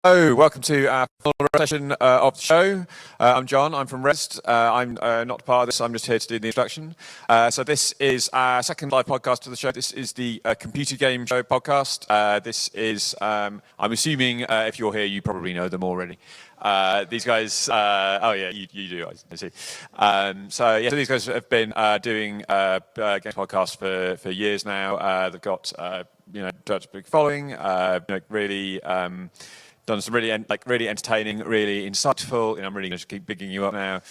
Hello, welcome to our final session of the show. I'm John, I'm from Rezzed. I'm not part of this, I'm just here to do the introduction. So this is our second live podcast of the show. This is the Computer Game Show podcast. This is, I'm assuming if you're here, you probably know them already. These guys, oh yeah, you do, I see. So these guys have been doing games podcasts for years now. They've got, such a big following, really... done some really entertaining, really insightful. I'm really going to keep bigging you up now,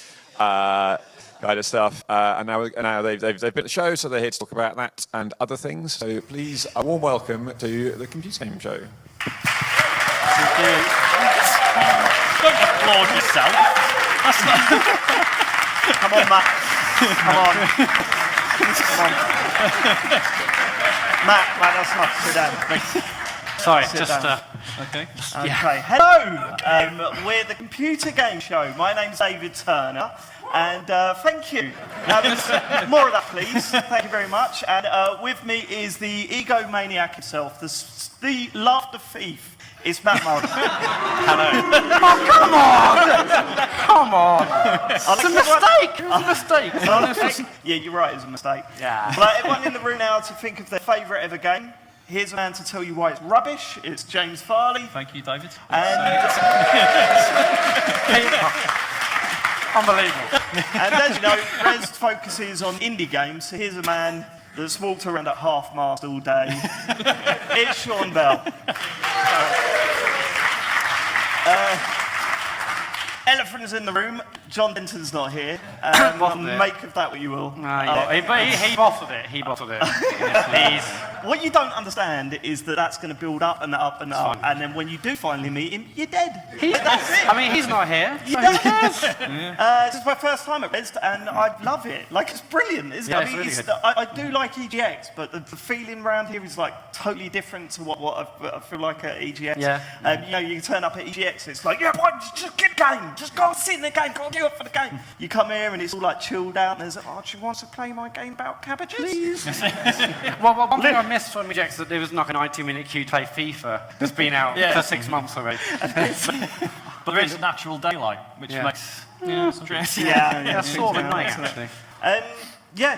kind of stuff. And now they've built the show, so they're here to talk about that and other things. So please, a warm welcome to the Computer Game Show. Thank you. Don't applaud yourself. That's not... Come on, Matt. Come on. Matt, that's not. Sit down. Sorry, Sit just down. okay. Okay. Hello. We're the Computer Game Show. My name's David Turner, and thank you. More of that, please. Thank you very much. And with me is the egomaniac himself, the laughter thief. It's Matt Mullen. Hello. Oh, come on! It's a mistake. Yeah, you're right. It's a mistake. Yeah. But everyone in the room now to think of their favourite ever game. Here's a man to tell you why it's rubbish. It's James Farley. Thank you, David. Unbelievable. And as you know, Rezzed focuses on indie games. So here's a man that's walked around at half-mast all day. It's Sean Bell. Elephant is in the room. John Denton's not here. Make of that what you will. He bottled it. He bottled it. Please. What you don't understand is that that's going to build up and up and up, and then when you do finally meet him, you're dead. That's it. I mean, he's not here. You don't care. This is my first time at Rezzed, and I love it. Like, it's brilliant, isn't it? Yeah, I mean, it's really good. I do like EGX, but the feeling around here is like totally different to what I feel like at EGX. Yeah. You turn up at EGX, it's like, yeah, boy, just get the game. Just go and sit in the game. Go and do it for the game. You come here and it's all like chilled out. And there's, do you want to play my game about cabbages? Please. Well, one thing I missed from EGX is that there was like a 90-minute queue to play FIFA that's been out for 6 months already. But there is natural daylight, which makes stress. Yeah, sort of annoying actually.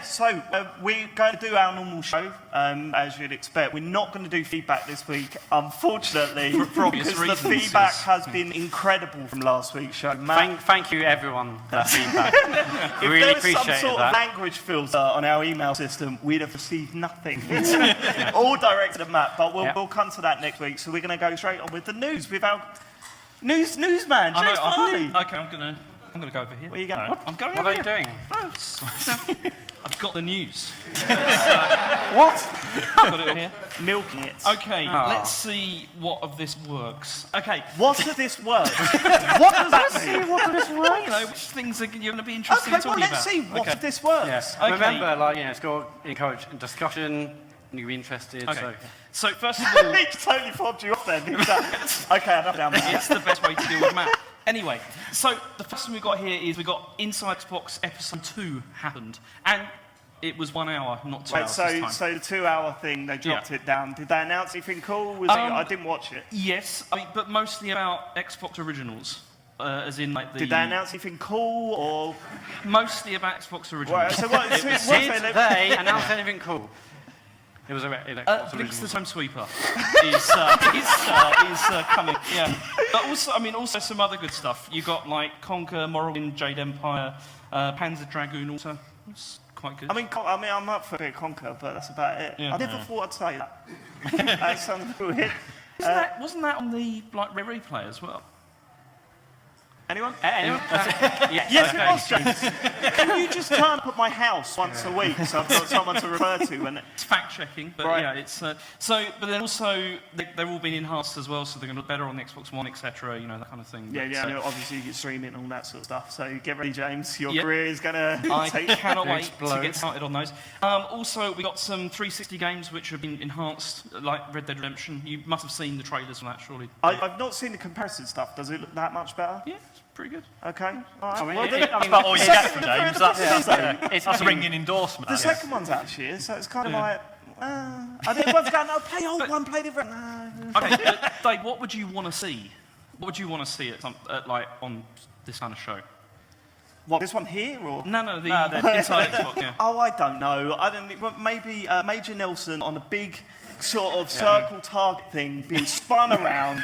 So we're going to do our normal show, as you'd expect. We're not going to do feedback this week, unfortunately, because the feedback has been incredible from last week's show. Thank you, everyone, for that feedback. If really there was appreciate some sort that. of language filter on our email system, we'd have received nothing. All directed at Matt, but we'll come to that next week. So we're going to go straight on with the news with our newsman, James Farley. Okay, I'm gonna go over here. Where are you going? I'm going What over are you here. doing? I've got the news. What? I've got it here. Milking it. Okay, let's see what of this works. Okay, What does this work? What does that mean? What does this work? you know, which things are you're going to be interested Okay, in talking let's about. see what Okay. of this works. Yes. Okay. Remember, it's got to encourage discussion. You'll be interested. Okay. So. So first of all, He totally fobbed you off then. He was like, okay, enough down there. it's the best way to deal with Matt. Anyway, so the first thing we've got here is we've got Inside Xbox Episode 2 happened. And it was 1 hour, not 2 Wait, hours this time. so the 2 hour thing, they dropped it down. Did they announce anything cool? I didn't watch it. Yes, but mostly about Xbox Originals. As in, like, the... Did they announce anything cool, or...? Mostly about Xbox Originals. Right, so what... Did they announce anything cool? It was Blinks the Time Sweeper is coming, yeah. But also some other good stuff. You got like Conquer, Morrowind, Jade Empire, Panzer Dragoon also. It's quite good. I mean, I'm up for a bit of Conquer, but that's about it. Yeah. I never thought I'd say that. That sounds weird. Wasn't that on the like replay as well? Anyone? Yes, it was, James. Can you just turn up at my house once a week so I've got someone to refer to? When It's fact-checking, but Right. yeah, it's... but then also, they're all being enhanced as well, so they're going to look better on the Xbox One, etc., that kind of thing. Yeah, But, yeah, obviously you can stream it and all that sort of stuff. So get ready, James. Your Yep. career is going to I take... cannot wait to explode. get started on those. Also, we got some 360 games which have been enhanced, like Red Dead Redemption. You must have seen the trailers for that, surely. I've not seen the comparison stuff. Does it look that much better? Yeah, it's pretty good. Okay. All right. I mean, Well, that's about all you get from the- James. It's a ringing endorsement. The second one's out this year, so it's kind of like... I think everyone's going, no, play old one, play different. Okay, Dave, what would you want to see? What would you want to see like on this kind of show? What, this one here, or? No, the inside Xbox, yeah. Oh, I don't know. I don't think, well, maybe Major Nelson on a big sort of circle target thing being spun around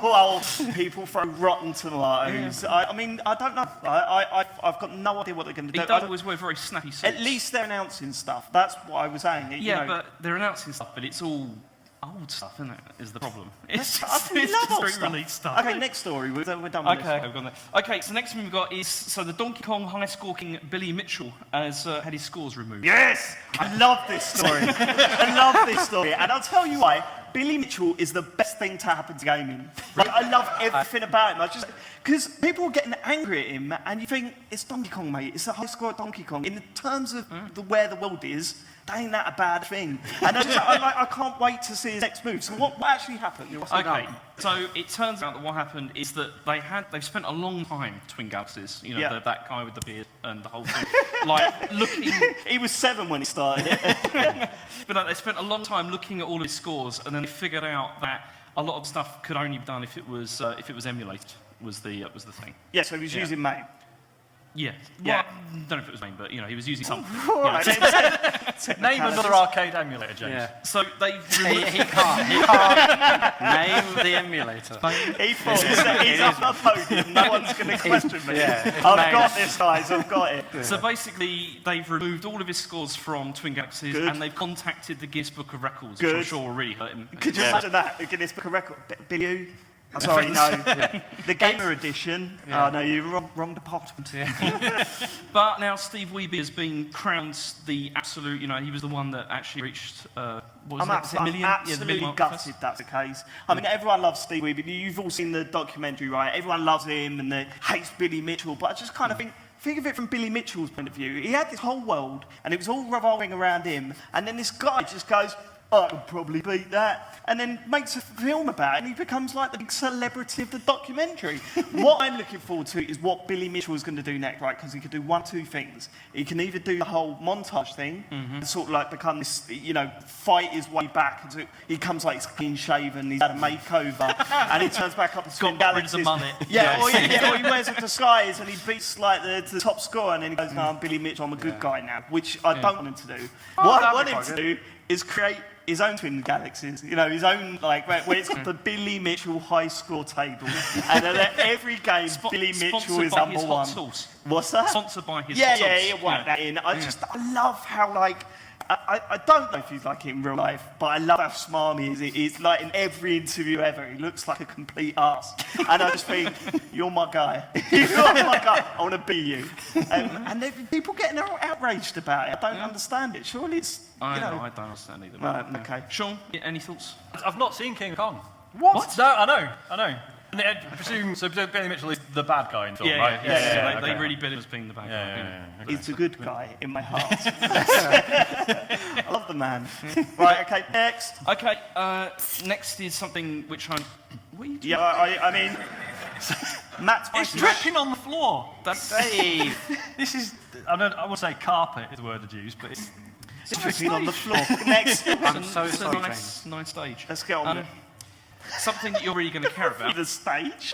while people throw rotten tomatoes. Yeah. I mean, I don't know. I've got no idea what they're going to do. He does always wear very snappy suits. At least they're announcing stuff. That's what I was saying. Yeah, but they're announcing stuff, but it's all old stuff, isn't it? Is the problem? It's just re-released stuff. Okay, next story. We're done with this. We've gone there. Okay, so next one we've got is the Donkey Kong high score king Billy Mitchell has had his scores removed. Yes, I love this story. I love this story, and I'll tell you why. Billy Mitchell is the best thing to happen to gaming. Like, I love everything about him. Because people are getting angry at him, and you think, it's Donkey Kong, mate. It's the high score at Donkey Kong. In terms of where the world is, that ain't that a bad thing. And I can't wait to see his next move. So what actually happened? Okay, so it turns out that what happened is that they've spent a long time, Twin Galaxies, you know, that guy with the beard and the whole thing, like looking... He was 7 when he started it. But no, they spent a long time looking at all of his scores, and then they figured out that a lot of stuff could only be done if it was emulated. Was the thing. Yeah, so he was using MAME. Yeah. Yeah. Well, I don't know if it was MAME, but you know, he was using something. Right. Name another arcade emulator, James. Yeah. So they He can't name the emulator. He thought he's up a podium, no one's going to question me. Yeah, I've got this, guys, I've got it. So basically, they've removed all of his scores from Twin Galaxies, and they've contacted the Guinness Book of Records, which I'm sure will really hurt him. Could you imagine that? The Guinness Book of Records. Billy? I'm sorry, no. The Gamer Edition. Yeah. Oh, no, you're wrong department. Yeah. But now Steve Wiebe has been crowned the absolute, you know, he was the one that actually reached, what was it, I'm million? absolutely gutted that's the case. I mean, everyone loves Steve Wiebe. You've all seen the documentary, right? Everyone loves him and they hates Billy Mitchell. But I just kind of think of it from Billy Mitchell's point of view. He had this whole world, and it was all revolving around him. And then this guy just goes, I could probably beat that, and then makes a film about it, and he becomes like the big celebrity of the documentary. What I'm looking forward to is what Billy Mitchell is going to do next, right? Because he could do one, two things. He can either do the whole montage thing, and sort of like become this, you know, fight his way back. Into, he comes like he's clean shaven, he's had a makeover, and he turns back up to Twin Galaxies. Rid of the mullet. Yeah, or he wears a disguise and he beats like the top scorer, and then he goes, no, I'm Billy Mitchell, I'm a good guy now, which I don't want him to do. What I want him to do is create his own Twin Galaxies, you know, his own, like, where it's got the Billy Mitchell high score table, and at every game, Billy Mitchell is number one. Sauce. What's that? Sponsored by his hot sauce. Yeah, he'll work that in. I love how, like, I don't know if he's like it in real life, but I love how smarmy he is. He's like in every interview ever, he looks like a complete arse. And I just think, you're my guy. You're my guy. I want to be you. And people getting outraged about it. I don't understand it. Surely it's, I don't understand either. Right, okay. Sean, any thoughts? I've not seen King Kong. What? No, I know. And I presume, so Billy Mitchell is the bad guy in the film, right? Yeah. They okay. really built him as being the bad guy. Yeah. Okay. He's a good guy in my heart. I love the man. Right, okay, next. Okay, next is something which I'm... What are you doing? Yeah, I mean, Matt's It's dripping on the floor. That's... Dave! This is, I would say carpet is the word I'd use, but it's dripping on the floor. Next. I'm so It's a sorry, nice stage. Let's get on with Something that you're really going to care about. the stage.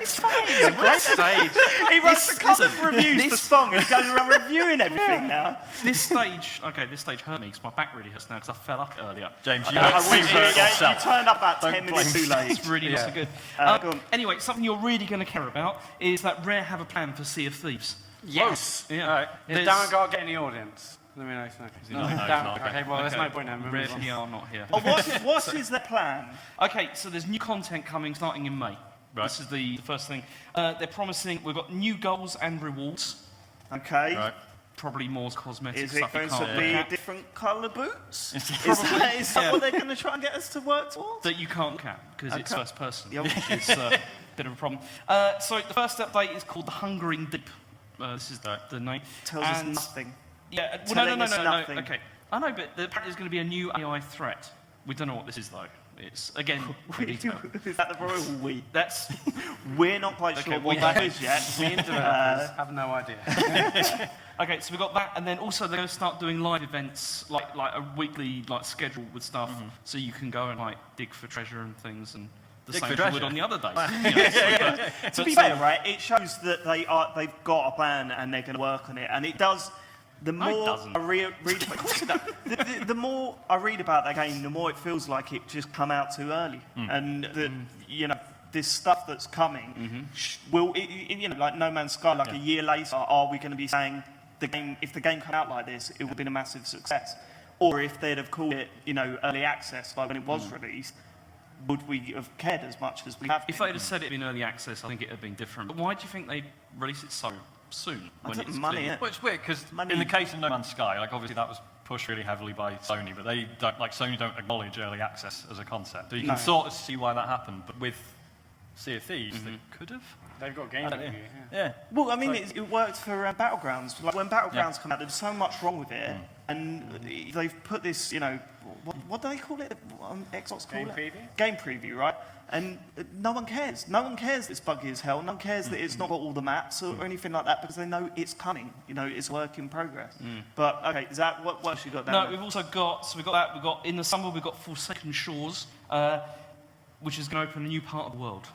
It's a great stage. He writes a couple of reviews for Song and he goes around reviewing everything now. This stage hurt me because my back really hurts now because I fell up earlier. James, you You turned up about 10 minutes too late. It's really not so good. Go on. Anyway, something you're really going to care about is that Rare have a plan for Sea of Thieves. Yes. Yeah. All right. Is Darren Gar getting the audience? Let me know. No, he's not. Okay, well, there's no point now. Rare PR not here. Oh, what is their plan? Okay, so there's new content coming starting in May. Right. This is the first thing. They're promising, we've got new goals and rewards. Okay. Right. Probably more cosmetic Is it stuff you going can't to be look at. different colour boots? Is Probably, that what they're going to try and get us to work towards? That you can't look at because it's Okay. first person, Yep. which is a bit of a problem. So the first update is called The Hungering Deep. This is the name. Tells us nothing. Yeah, Telling us no. nothing. Okay, I know, but apparently there's going to be a new AI threat. We don't know what this is though. It's again. Is that the royal we? That's We're not quite sure what that is yet. Me and developers have no idea. okay. So we've got that, and then also they're going to start doing live events, like a weekly schedule with stuff, so you can go and dig for treasure and things and the Dig same for as you would treasure. on the other days. To be fair, right, it shows that they've got a plan and they're going to work on it, and it does. The No, it more doesn't. I read, of course it does. The more I read about that game, the more it feels like it just come out too early, and that this stuff that's coming will, like No Man's Sky, like a year later, are we going to be saying the game? If the game came out like this, it would have been a massive success, or if they'd have called it, early access, like when it was released. Would we have cared as much as we have? If they'd have said it'd been early access, I think it'd have been different. But why do you think they released it so soon? I When think it's money, clear? innit? Well, it's weird because Money. in the case of No Man's Sky, like obviously that was pushed really heavily by Sony, but they don't, like Sony don't acknowledge early access as a concept. So you can sort of see why that happened, but with Sea of Thieves, they could have. They've got game review. Yeah. Well, I mean, it worked for Battlegrounds. Like when Battlegrounds come out, there's so much wrong with it, and they've put this, what do they call it? Xbox call Game it? preview? Game preview, right? And no one cares. No one cares it's buggy as hell. No one cares that it's not got all the maps or anything like that because they know it's coming. It's work in progress. But okay, Zach, what else you got down No, there? we've also got, so we've got that, we've got, in the summer, we've got Forsaken Shores, which is going to open a new part of the world,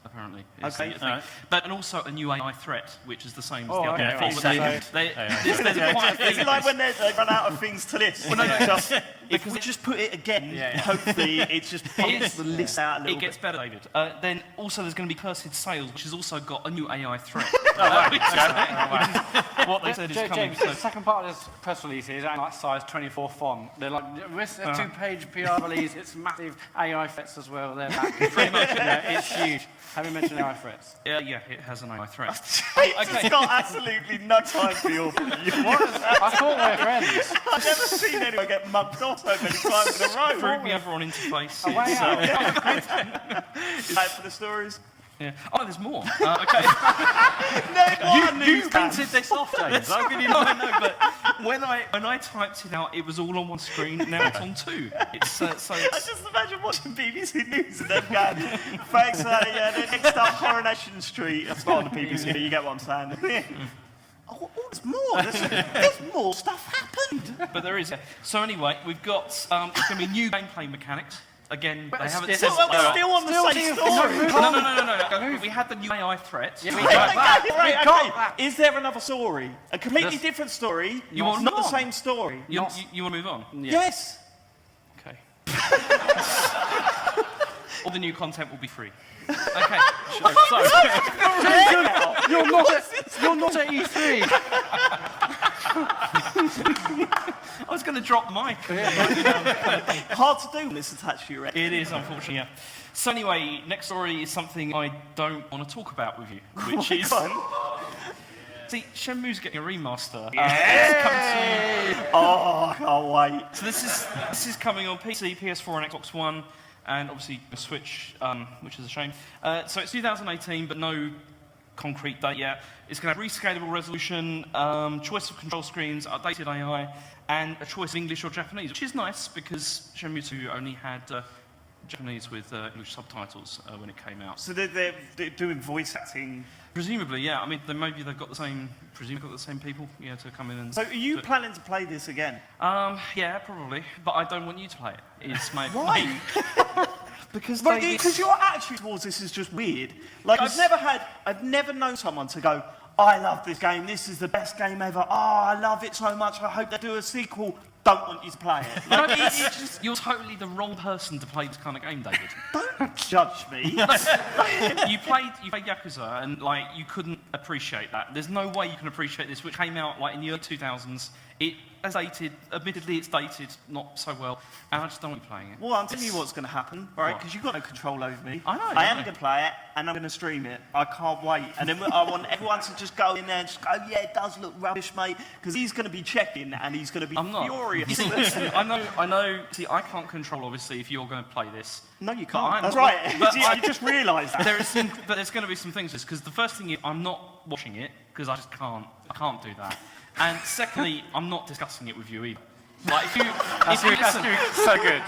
apparently. is Okay. the thing. And also a new AI threat, which is the same as Oh, the other okay, thing. right. There's quite a Is thing. it like when they run out of things to list? If we just put it again, hopefully it just pumps the list out a little It gets bit. better, David. Then also there's going to be Cursed Sales, which has also got a new AI threat. Which is what they said is coming. James, the second part of this press release is like size 24 font. They're like, this is a 2-page PR release. It's massive AI threats as well. They're back. Pretty much. Yeah, it's huge. Have you mentioned AI threats? Yeah, it has an AI threat. It's got absolutely no time for your I thought we were friends. I've never seen anyone get mugged off so many times in a row. Prove me ever on interface. Way It's, out. Is that for the stories? yeah. Oh, there's more. Okay. You printed this off, James. How could you No, not? I know, but when I typed it out, it was all on one screen. Now it's on two. It's so I it's, just imagine watching BBC News and them going, thanks, the next up Coronation Street. That's not on the BBC, you get what I'm saying. Oh, there's more. There's more stuff happened. but there is. So anyway, we've got it's going to be new gameplay mechanics. Again, they haven't said. Well, we're still on the same story. No. We had the new AI threat. Yeah, we Right, got that. okay. got that. Is there another story? A completely different story? You want not the more? same story? You want to move on? Yes. Okay. All the new content will be free. Okay. You're not at E3. I was going to drop the mic. Hard to do when it's attached to your head. It is, unfortunately, yeah. So anyway, next story is something I don't want to talk about with you, which is... See, Shenmue's getting a remaster. It's coming to... Oh, I can't wait. So this is coming on PC, PS4 and Xbox One, and obviously the Switch, which is a shame. So it's 2018, but no concrete date yet. It's going to have rescalable resolution, choice of control screens, updated AI, and a choice of English or Japanese, which is nice because Shenmue 2 only had Japanese with English subtitles when it came out. So they're doing voice acting. Presumably, yeah. I mean, maybe they've got the same. Presumably, got the same people, yeah, to come in and. So are you planning to play this again? Yeah, probably. But I don't want you to play it. It's my. Why? Because Because your attitude towards this is just weird. Like I've never known someone to go, I love this game, this is the best game ever, oh, I love it so much, I hope they do a sequel. Don't want you to play it. No, it's just, you're totally the wrong person to play this kind of game, David. Don't judge me. you played Yakuza, and like you couldn't appreciate that. There's no way you can appreciate this, which came out like in the early 2000s. It has dated. Admittedly, it's dated not so well, and I just don't want you playing it. Well, I'm telling you what's going to happen, right? What? Because you've got no control over me. I know, I am yeah. going to play it, and I'm going to stream it. I can't wait. And then I want everyone to just go in there and just go, yeah, it does look rubbish, mate. Because he's going to be checking, and he's going to be I'm not. furious. You see, listen, I know. See, I can't control obviously if you're going to play this. No, you But I'm can't. That's not- right. but you just realised that. But there's going to be some things, because the first thing is I'm not watching it because I just can't. I can't do that. And secondly, I'm not discussing it with you either. Like if you listen, So good.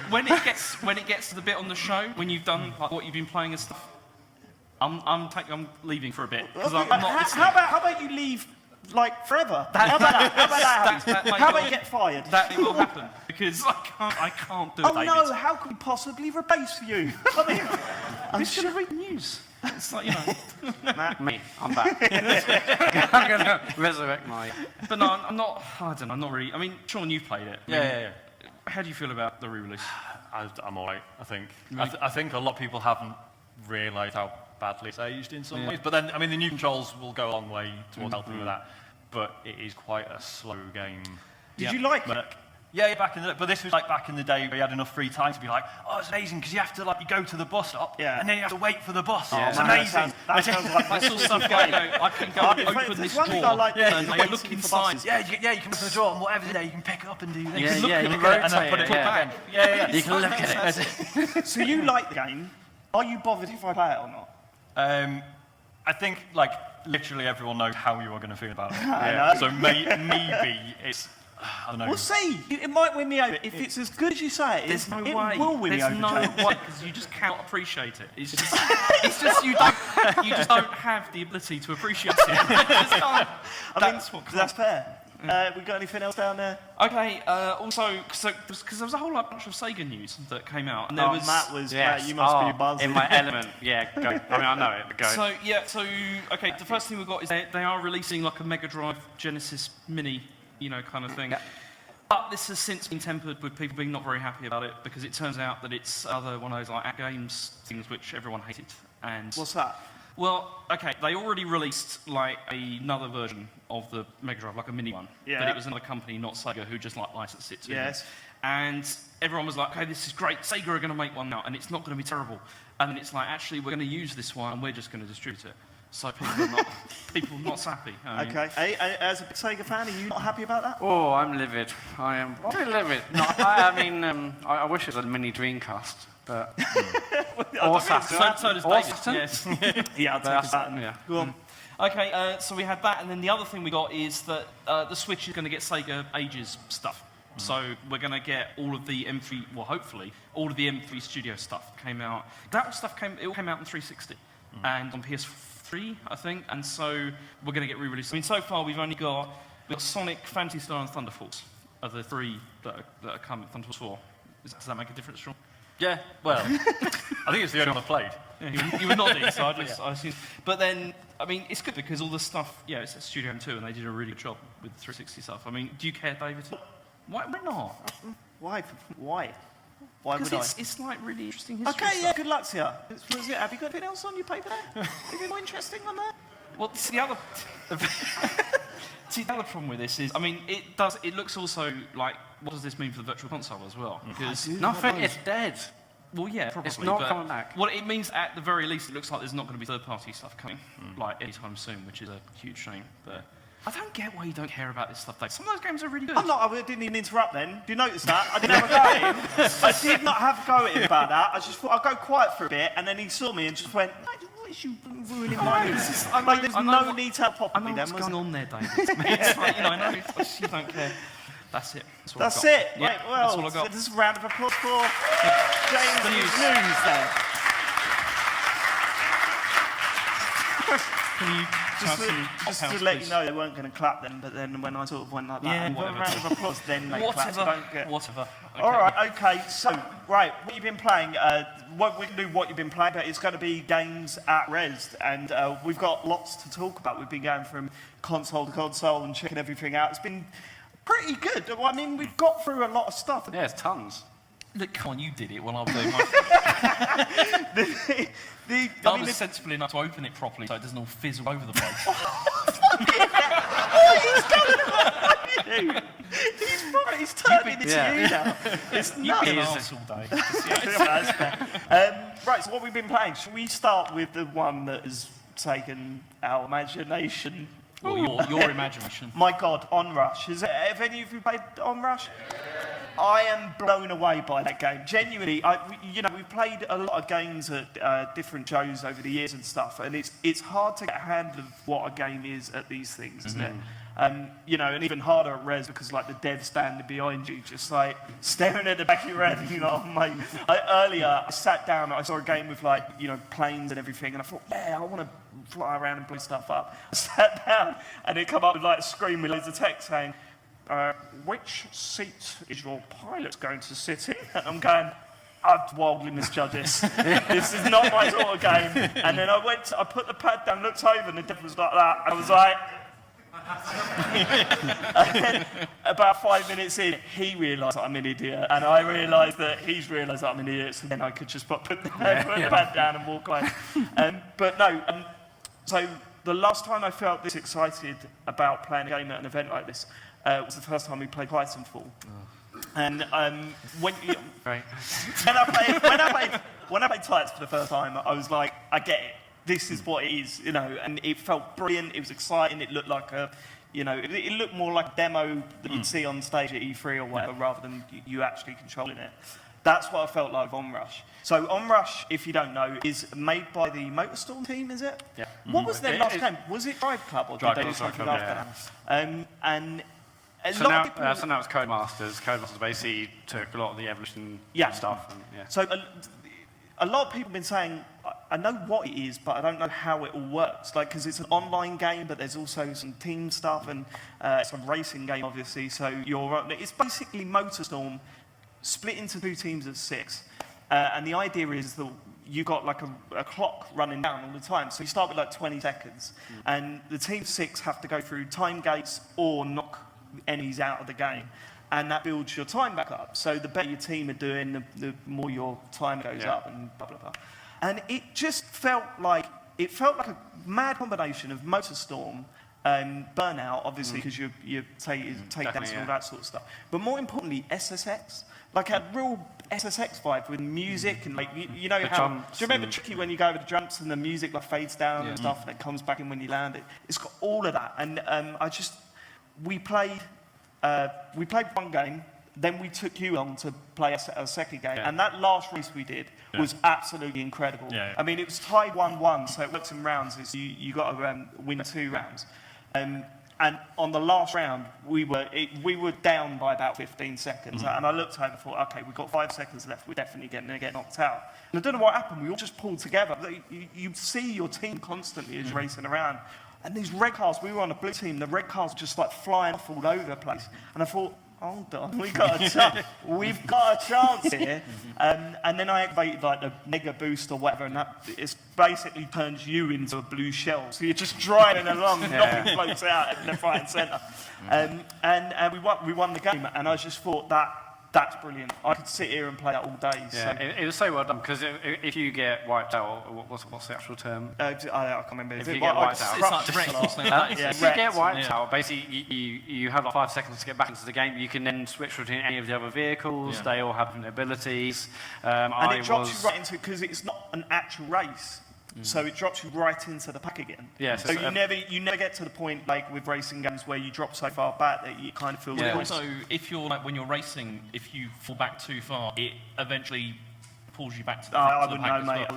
when it gets to the bit on the show when you've done like what you've been playing and stuff, I'm leaving for a bit because I'm not listening. How about you leave like forever. How about that? How about that? How about you get fired? That will happen because I can't do it, Oh David. no, how could we possibly replace you? I mean, I'm just going to read the news. It's like, you know. Me, I'm back. I'm going to resurrect my... But no, I'm not, I don't know, I'm not really. I mean, Sean, you've played it. Yeah. How do you feel about the re-release? I'm all right, I think. I think a lot of people haven't realised how badly it's aged in some ways. But then, I mean, the new controls will go a long way towards helping with that. But it is quite a slow game. did you like it? Yeah, back in the, but this was like back in the day where you had enough free time to be like, oh, it's amazing because you have to you go to the bus stop and then you have to wait for the bus. Yeah. It's amazing. That sounds like I saw stuff going, I can go and open this door I like and waiting look for inside. buses. Yeah, you can open the door and whatever's there you can pick it up and do this. Yeah, You can yeah, look you at can it and then put rotate it it, back yeah. again. You can look at it. So you like the game? Are you bothered if I play it or not? I think literally everyone knows how you are going to feel about it. know. So maybe it's I don't know. We'll see. It might win me over. If it's as good as you say it is, There's no it way. will win me over. There's no James. way because you just cannot appreciate it. It's just you just don't have the ability to appreciate it. You just can't. That's fair. We got anything else down there? Okay. Also, because there was a whole bunch of Sega news that came out, and there was Matt was. Yes. You must Oh, be buzzing. in my element. Yeah, go. I mean, I know it, but go. So okay. The first thing we've got is they are releasing like a Mega Drive Genesis Mini, kind of thing. Yeah. But this has since been tempered with people being not very happy about it because it turns out that it's one of those like games things which everyone hated. And What's that? well, okay, they already released like another version of the Mega Drive, like a mini one. Yeah. But it was another company, not Sega, who just licensed it to them. Yes. And everyone was like, okay, this is great. Sega are going to make one now, and it's not going to be terrible. And then it's like, actually, we're going to use this one, and we're just going to distribute it. So people are not happy. I mean, Okay. Hey, as a Sega fan, are you not happy about that? Oh, I'm livid. I am very livid. No, I mean, I wish it was a mini Dreamcast, but... or Saturn. So does Or David. Saturn. Yes. Yeah, I'll But take a that's- Saturn. yeah. Go on. Okay, so we had that, and then the other thing we got is that the Switch is going to get Sega Ages stuff. So we're going to get all of the M3, well, hopefully, all of the M3 Studio stuff came out. That stuff it all came out on 360 and on PS3, I think, and so we're going to get re-released. I mean, so far we've got Sonic, Phantasy Star, and Thunder Force are the three that are coming. Thunder Force 4. Does that make a difference, Sean? Yeah, well, I think it's the only one I played. Yeah, you were nodding, so I assumed. But then, I mean, it's good because all the stuff, it's at Studio M2, and they did a really good job with the 360 stuff. I mean, do you care, David? Why not? Why? Why would I? Because it's like really interesting history. Okay, yeah, stuff. good luck to you. Have you got anything else on your paper there? Anything more interesting on there? Well, see, the other problem with this is, I mean, it looks also like, what does this mean for the Virtual Console as well? Because Nothing, it's dead. well, yeah, probably. It's not but coming back. Well, it means at the very least, it looks like there's not going to be third-party stuff coming, like anytime soon, which is a huge shame. But I don't get why you don't care about this stuff. Like, some of those games are really good. I didn't even interrupt then. Do you notice that? I didn't have a go at him. I did not have a go at him about that. I just thought I'd go quiet for a bit, and then he saw me and just went, what is you ruining my news? Like, there's no need to help I properly know then, what's was going it? on there, David. It's like, I know you don't care. That's it. All That's I've got. it. Yeah, Right, well, that's all I got. this is a round of applause for James' news there. Can you Just tell some to house, let please? you know, they weren't going to clap then, but then when I sort of went like that, Yeah, and got a whatever. round of applause, then they clapped. Don't Whatever. All right, okay. So, right, what you've been playing? We can do what you've been playing, but it's going to be games at Rezzed, and we've got lots to talk about. We've been going from console to console and checking everything out. It's been pretty good. Well, I mean, we've got through a lot of stuff. Yeah, it's tons. Look, come on, you did it while I was doing my... I was sensible enough to open it properly so it doesn't all fizzle over the place. He's turning into Yeah. you now. It's You've nuts. been an arse all day. Right, so what we've been playing, shall we start with the one that has taken our imagination? Well, your imagination. My God, Onrush. Have any of you played Onrush? I am blown away by that game. Genuinely, we've played a lot of games at different shows over the years and stuff, and it's hard to get a handle of what a game is at these things, isn't it? You know, and even harder at Res because like the dev standing behind you, just like staring at the back of your head. You know, mate. Earlier, I sat down. I saw a game with like, you know, planes and everything, and I thought, yeah, I want to fly around and blow stuff up. I sat down, and it come up with like a screen with loads of text saying, which seat is your pilot going to sit in? And I'm going, I'd wildly misjudge this. This is not my sort of game. And then I put the pad down, looked over, and the dev was like that. I was like, and then about 5 minutes in, he realised that I'm an idiot, and I realised that he's realised that I'm an idiot, so then I could just put the pad down and walk away. But no, so the last time I felt this excited about playing a game at an event like this was the first time we played Titanfall. And when I played Titans for the first time, I was like, I get it. This is what it is, you know. And it felt brilliant. It was exciting. It looked like a, you know, it looked more like a demo that you'd see on stage at E3 or whatever, rather than you actually controlling it. That's what I felt like with Onrush. So Onrush, if you don't know, is made by the Motorstorm team, is it? Yeah. What was their last game? Was it Drive Club or did they do something after that? And so now it's Codemasters. Codemasters basically took a lot of the evolution stuff. And, So a lot of people have been saying, I know what it is, but I don't know how it all works. Like, because it's an online game, but there's also some team stuff and some racing game, obviously. So it's basically Motorstorm split into 2 teams of 6. And the idea is that you got like a clock running down all the time. So you start with like 20 seconds. And the team 6 have to go through time gates or knock enemies out of the game. And that builds your time back up. So the better your team are doing, the more your time goes up and blah, blah, blah. And it just felt like a mad combination of Motorstorm and Burnout, obviously, because you take downs and all that sort of stuff. But more importantly, SSX. Like a real SSX vibe with music and like, you know how... Do you remember Tricky when you go over the jumps and the music like fades down and stuff and it comes back in when you land it? It's got all of that. And we played one game, then we took you on to play a second game, and that last race we did was absolutely incredible. I mean, it was tied 1-1, so it works in rounds. It's you got to win 2 rounds. And on the last round, we were down by about 15 seconds, and I looked over and thought, okay, we've got 5 seconds left, we're definitely going to get knocked out. And I don't know what happened, we all just pulled together. You see your team constantly is racing around. And these red cars, we were on a blue team, the red cars just like flying off all over the place. And I thought, hold on, we've got a chance here. And then I activated like the mega boost or whatever, and that basically turns you into a blue shell. So you're just driving along, knocking blokes out in the right and centre. And we won the game, and I just thought that's brilliant. I could sit here and play that all day. Yeah, so. It was so well done, because if you get wiped out, what's the actual term? I can't remember. If you get wiped out. It's like wrecked or something like that. If you get wiped out, basically you have like 5 seconds to get back into the game. You can then switch between any of the other vehicles. They all have different abilities. And it drops you right into, because it's not an actual race. So it drops you right into the pack again. Yeah, so you never get to the point like with racing games where you drop so far back that you kind of feel. Yeah. Also, if you're like when you're racing, if you fall back too far, it eventually pulls you back to the pack. I wouldn't know, mate. I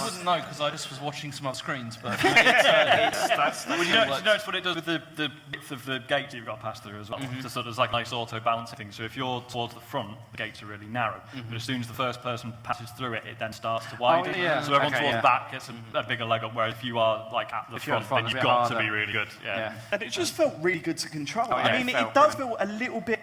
wouldn't know because I just was watching some other screens. But you notice what it does with the width of the gates you've got to pass through as well. So sort of like a nice auto balancing thing. So if you're towards the front, the gates are really narrow. But as soon as the first person passes through it, it then starts to widen. So everyone towards the back gets a bigger leg up. Whereas if you are like at the front, then you've got to be really good. And it just felt really good to control. I mean, it does feel a little bit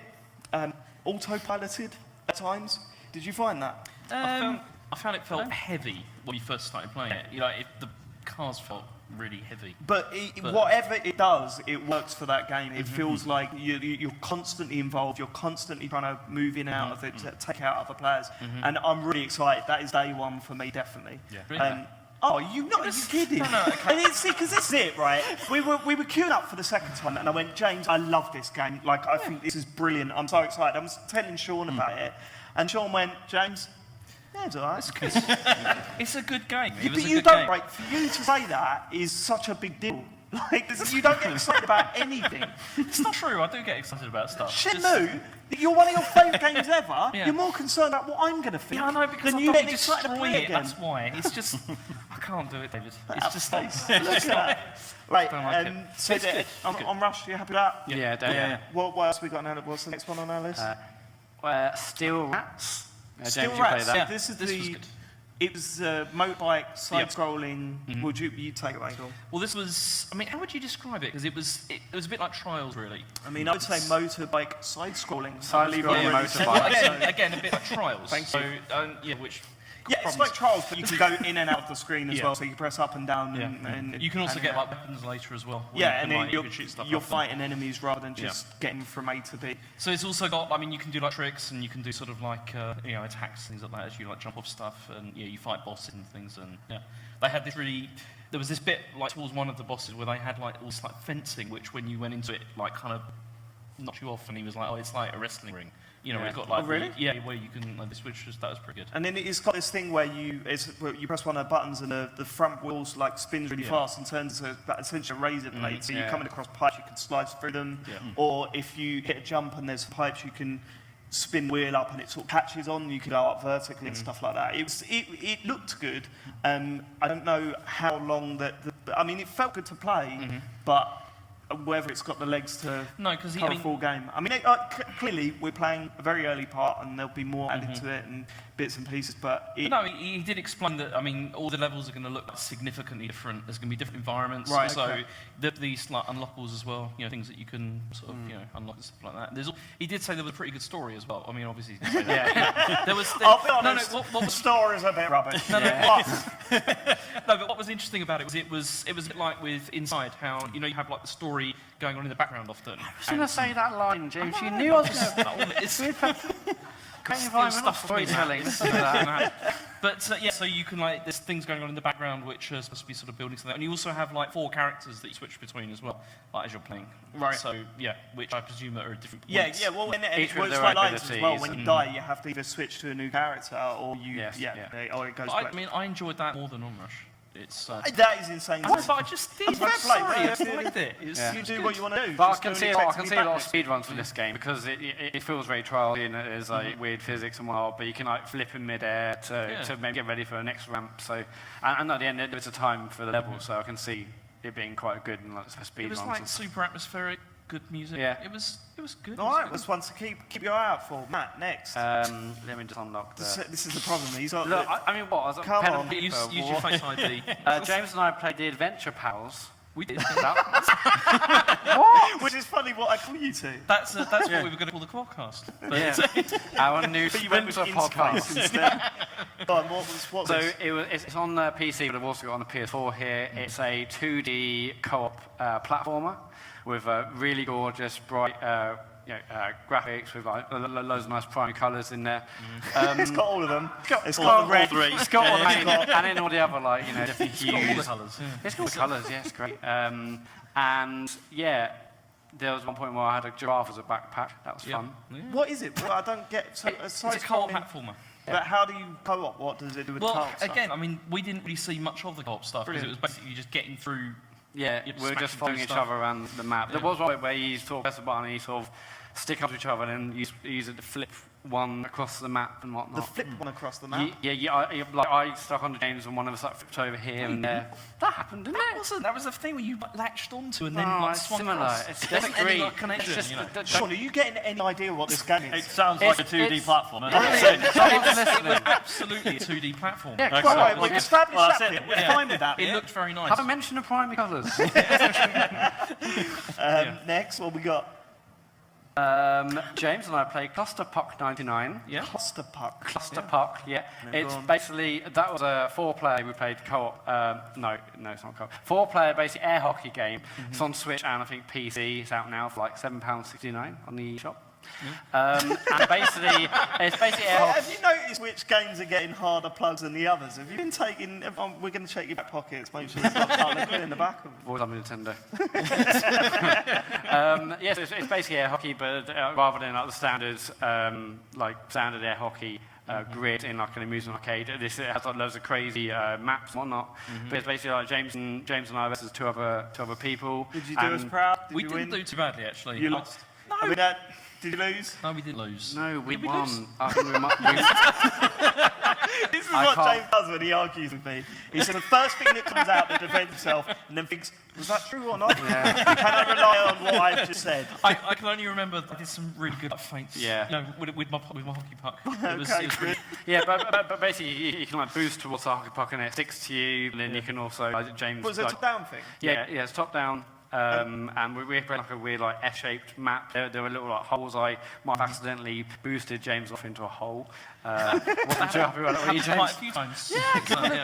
autopiloted at times. Did you find that? I found it felt heavy when you first started playing it. You know, the cars felt really heavy. But whatever it does, it works for that game. It feels like you're constantly involved. You're constantly trying to move in and out of it to take out other players. And I'm really excited. That is day one for me, definitely. Oh, you're kidding? No, okay. And see, because this is it, right? We were queuing up for the second time, and I went, James, I love this game. Like, I think this is brilliant. I'm so excited. I was telling Sean about it. And Sean went, James, yeah, it's all right. It's a good game. But you don't, right? For you to say that is such a big deal. Like, you don't get excited about anything. It's not true. I do get excited about stuff. Shenmue, you're one of your favourite games ever. Yeah. You're more concerned about what I'm going to think Yeah, I know, because than I you thought getting you excited to destroy play it. again. That's why. It's just, I can't do it, David. It's just like, Look at that. Right, Don't like it. so It's good. on Rush, you happy with that? Yeah, definitely. What else we got on our list? What's the next one on our list? Steel Rats. James, Still you Rats. play that? Yeah, this was good. It was motorbike, side-scrolling. Would you take it away, Phil? well, this was, I mean, how would you describe it? Because it was a bit like Trials, really. I mean, I would say motorbike, side-scrolling. Side-scrolling motorbike. Well, Again, a bit like Trials. Thank so, yeah, which... yeah, it's like Trials, but you can go in and out of the screen as Yeah. well, so you can press up and down. Yeah. And You can also and get around. like weapons later as well. where Yeah, you and can, then like, you can shoot stuff you're off them. fighting enemies rather than just getting from A to B. So it's also got, I mean, you can do like tricks and you can do sort of like, attacks, things like that, as you like jump off stuff and you fight bosses and things. And yeah, they had this really, there was this bit like towards one of the bosses where they had like all this like fencing, which when you went into it, like kind of knocked you off, and he was like, oh, it's like a wrestling ring. You know, Yeah. it's got like, Oh, really? where you can, like, the switches, that was pretty good. And then it's got this thing where you press one of the buttons and the front wheels like spins really fast and turns into essentially a razor blade. So you're Yeah. coming across pipes, you can slice through them. Yeah. Or if you hit a jump and there's pipes, you can spin wheel up and it sort of catches on. You can go up vertically and stuff like that. It looked good. I don't know how long I mean, it felt good to play, but whether it's got the legs to No, 'cause cover a full game. I mean, clearly we're playing a very early part and there'll be more added to it and bits and pieces, but But no, he did explain that, I mean, all the levels are going to look significantly different. There's going to be different environments. Right, So okay. these like unlockables as well, things that you can sort of, unlock and stuff like that. He did say there was a pretty good story as well. I mean, obviously, he didn't say that. There was. I'll be honest, what the was story's a bit rubbish. No, but what was interesting about it was it was a bit like with Inside, how you have like the story going on in the background often. I was going to say that line, James. You knew I was going to... It's Great steal environmental stuff from me. storytelling. Listen to that. But so you can there's things going on in the background which are supposed to be sort of building something, and you also have like 4 characters that you switch between as well, like as you're playing. Right. So which I presume are at different Yeah, points. yeah. Well, and Each it with works their like lines as well. abilities When you die, you have to either switch to a new character, or or it goes. But black. I mean, I enjoyed that more than Onrush. It's. That is insane. I know, but I just did. It's I'm fair sorry, play, I yeah. just liked it. You do what you want to do. But I Just can don't see, expect I to can be see a lot of backwards. speed runs for this game because it feels very trial-y and it is like weird physics and whatnot, but you can like flip in mid-air to maybe get ready for the next ramp. So, and at the end there's a time for the level, so I can see it being quite good and like for speed It was runs. like and super atmospheric, good music. Yeah. It was good. All right, that's one to keep your eye out for. Matt, next. let me just unlock this, the... this is the problem. He's got. Look, I mean, what? I was Come pen on. and paper, Use your what? Face ID. James and I played the Adventure Pals. We did. Which is funny what I call you to. That's what we were going to call the podcast. But Yeah. Our new But you went with sponsor Inspace podcast. instead. Go on, what was So it's on the PC, but I've also got on the PS4 here. It's a 2D co-op platformer with really gorgeous, bright graphics with like loads of nice primary colours in there. It's got all of them. It's got the red. It's got all the main, and then all the other different hues. all the colours. It's got colours, yeah, it's great. And yeah, there was one point where I had a giraffe as a backpack. That was fun. What is it? Well, I don't get. So, It's a co-op platformer. But how do you co-op? What does it do with Well, co-op stuff? again, I mean, we didn't really see much of the co-op stuff because it was basically just getting through. Yeah, You're we were just smashing following through each stuff. other around the map. There was one where you sort of press a button and you sort of stick up to each other and then you use it to flip one across the map and whatnot. The flip one across the map. I stuck onto James and one of us like flipped over here and there. That happened, didn't it? That was the thing where you latched onto and then No, like, it's swung similar. across. It's There just isn't any great. like, connection. It's just you know. Sean, are you getting any idea what this game It is? sounds like a 2D it's- platform. Someone's listening. Absolutely a 2D platform. Yeah, Well, right, we've established Well, that that's bit. it. We're fine with that. It bit. looked very nice. Haven't mentioned the primary colours. Next, what we got? James and I played Cluster Puck 99. Yeah. Cluster Puck. Cluster Puck, yeah. It's basically, that was a 4-player, we played co-op, no, it's not co-op. 4-player, basically air hockey game. It's on Switch and I think PC. It's out now for like £7.69 on the eShop. And basically, it's basically air hockey. Have you noticed which games are getting harder plugs than the others? Have you been taking... we're going to check your back pockets, make sure there's not a couple of quid in the back of them. Always on Nintendo. Yes, it's basically air hockey, but rather than like the standards, like standard air hockey, grid in like an amusement arcade. This it has like loads of crazy maps and whatnot. But it's basically like James and I versus two other people. Did you do us proud? Did We you didn't win? do too badly, actually. You lost. No, I mean, did you lose? no, we didn't lose. No, we Did we won. lose? I think we might. This is I what can't- James does when he argues with me. He says the first thing that comes out to defend himself, and then thinks, was that true or not? Yeah. Can I rely on what I've just said? I can only remember I did some really good feints. Yeah. You know, with my hockey puck. It was, Okay, it was really, good. Yeah, but basically you can like boost towards the hockey puck and it sticks to you, and then you can also like, James. Was it a like, top-down thing? Yeah, it's top down. And we had like a weird like S-shaped map. There were little like holes. I might have accidentally boosted James off into a hole. Wasn't too happy about it, were you, quite a James? few times.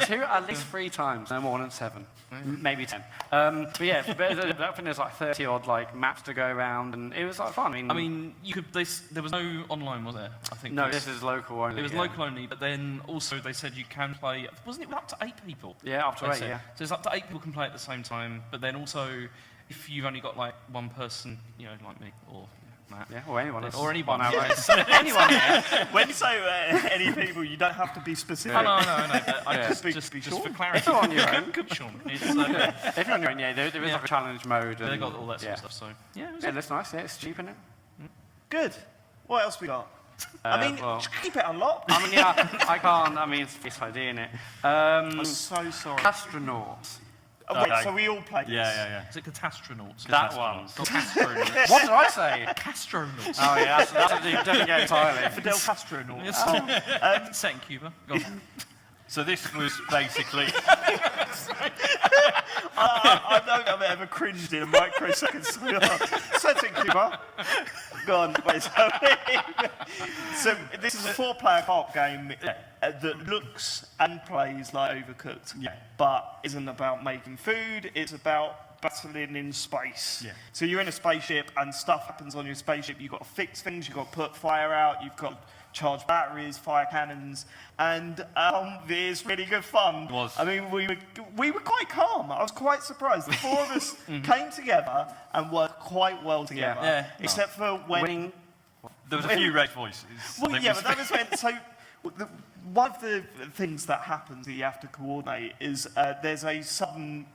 Two, at least 3 times, no more than 7, maybe 10. But yeah, but I think there's like 30 odd like maps to go around, and it was like fun. I mean, you could. There was no online, was there? I think. no, this is local only. It was yeah. local only, but then also they said you can play. Wasn't it up to 8 people? Yeah, up to they 8, said? yeah. So it's up to 8 people can play at the same time, but then also if you've only got like one person, you know, like me or Matt. Yeah, or anyone else. Or anyone. On our race. Anyone, yeah. When you say any people, you don't have to be specific. I know, but I Yeah. just for clarity. If you're on your own. Good, Sean. It's, If you're on your own, yeah, there is Yeah. like a challenge mode. they and- got all that sort yeah. of stuff, so yeah, it was Yeah, that's nice. Yeah, it's cheap, isn't it? Good. What else we got? I mean, well- keep it unlocked. I mean, yeah, I can't. I mean, it's Face ID, isn't it? I'm so sorry. Astronauts. Oh, wait, Okay. so we all played this? Yeah. Is it Catastronauts? That one. Castronauts. What did I say? Castronauts. Oh yeah, that's definitely get entirely. Fidel Castro and all. Yes. Set in Cuba. Go on. So this was basically I don't think I've ever cringed in a microsecond. Setting Cuba. Go on, wait. So this is a 4-player co-op game that looks and plays like Overcooked, but isn't about making food. It's about battling in space. Yeah. So you're in a spaceship and stuff happens on your spaceship. You've got to fix things. You've got to put fire out. You've got to charge batteries, fire cannons, and it's really good fun. It was. I mean, we were quite calm. I was quite surprised. The 4 of us came together and worked quite well together. Yeah. Except for when. Winning. there was a few red voices. Well, There yeah, was- but that was when. So, one of the things that happens that you have to coordinate is there's a sudden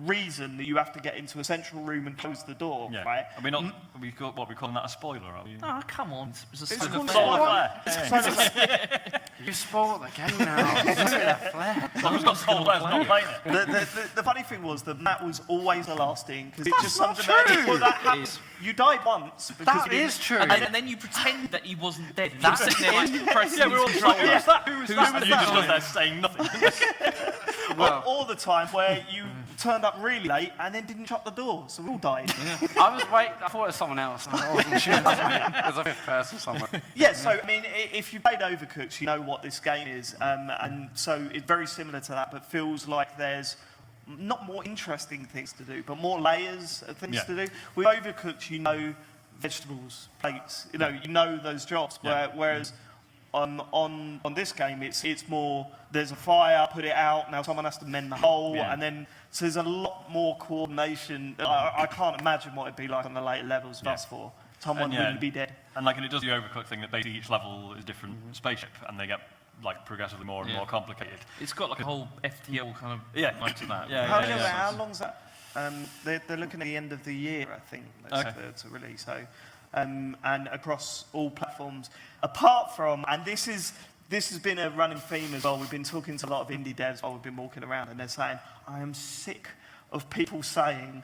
reason that you have to get into a central room and close the door, Yeah. right? Are we not? We call what we calling that a spoiler? Are we? Oh, come on. It's a It's solar called flare. Solar Solar flare. You spoiled the game now. Look at that flare. Someone's got solar flares, not playing it. The funny thing was that Matt was always the last in because it That's just not something true. well, that happens. You died once because That you didn't- is true. And then you pretend that he wasn't dead. And you're sitting there like pressing Yeah, we're all control. like, who's that? Who's that? And you just that? stood there saying nothing. all the time where you turned up really late and then didn't shut the door, so we all died. I thought it was someone else. I wasn't sure. It was a fifth person somewhere. Yeah, so I mean, if you played Overcooked, you know what this game is, and so it's very similar to that, but feels like there's not more interesting things to do, but more layers of things Yeah. to do. With Overcooked, you know vegetables, plates, you know those jobs, Yeah. whereas on this game, it's more there's a fire, put it out, now someone has to mend the hole, Yeah. and then so there's a lot more coordination. I can't imagine what it'd be like on the later levels of Yeah. us 4. Someone And yeah. would be dead. And like, and it does the Overcooked thing that basically each level is a different spaceship, and they get like progressively more and Yeah. more complicated. It's got like a whole FTL kind of Yeah. like to that. Yeah, How long's that? They're looking at the end of the year, I think, to release. So, and across all platforms, apart from, and this has been a running theme as well. We've been talking to a lot of indie devs while we've been walking around, and they're saying, "I am sick of people saying."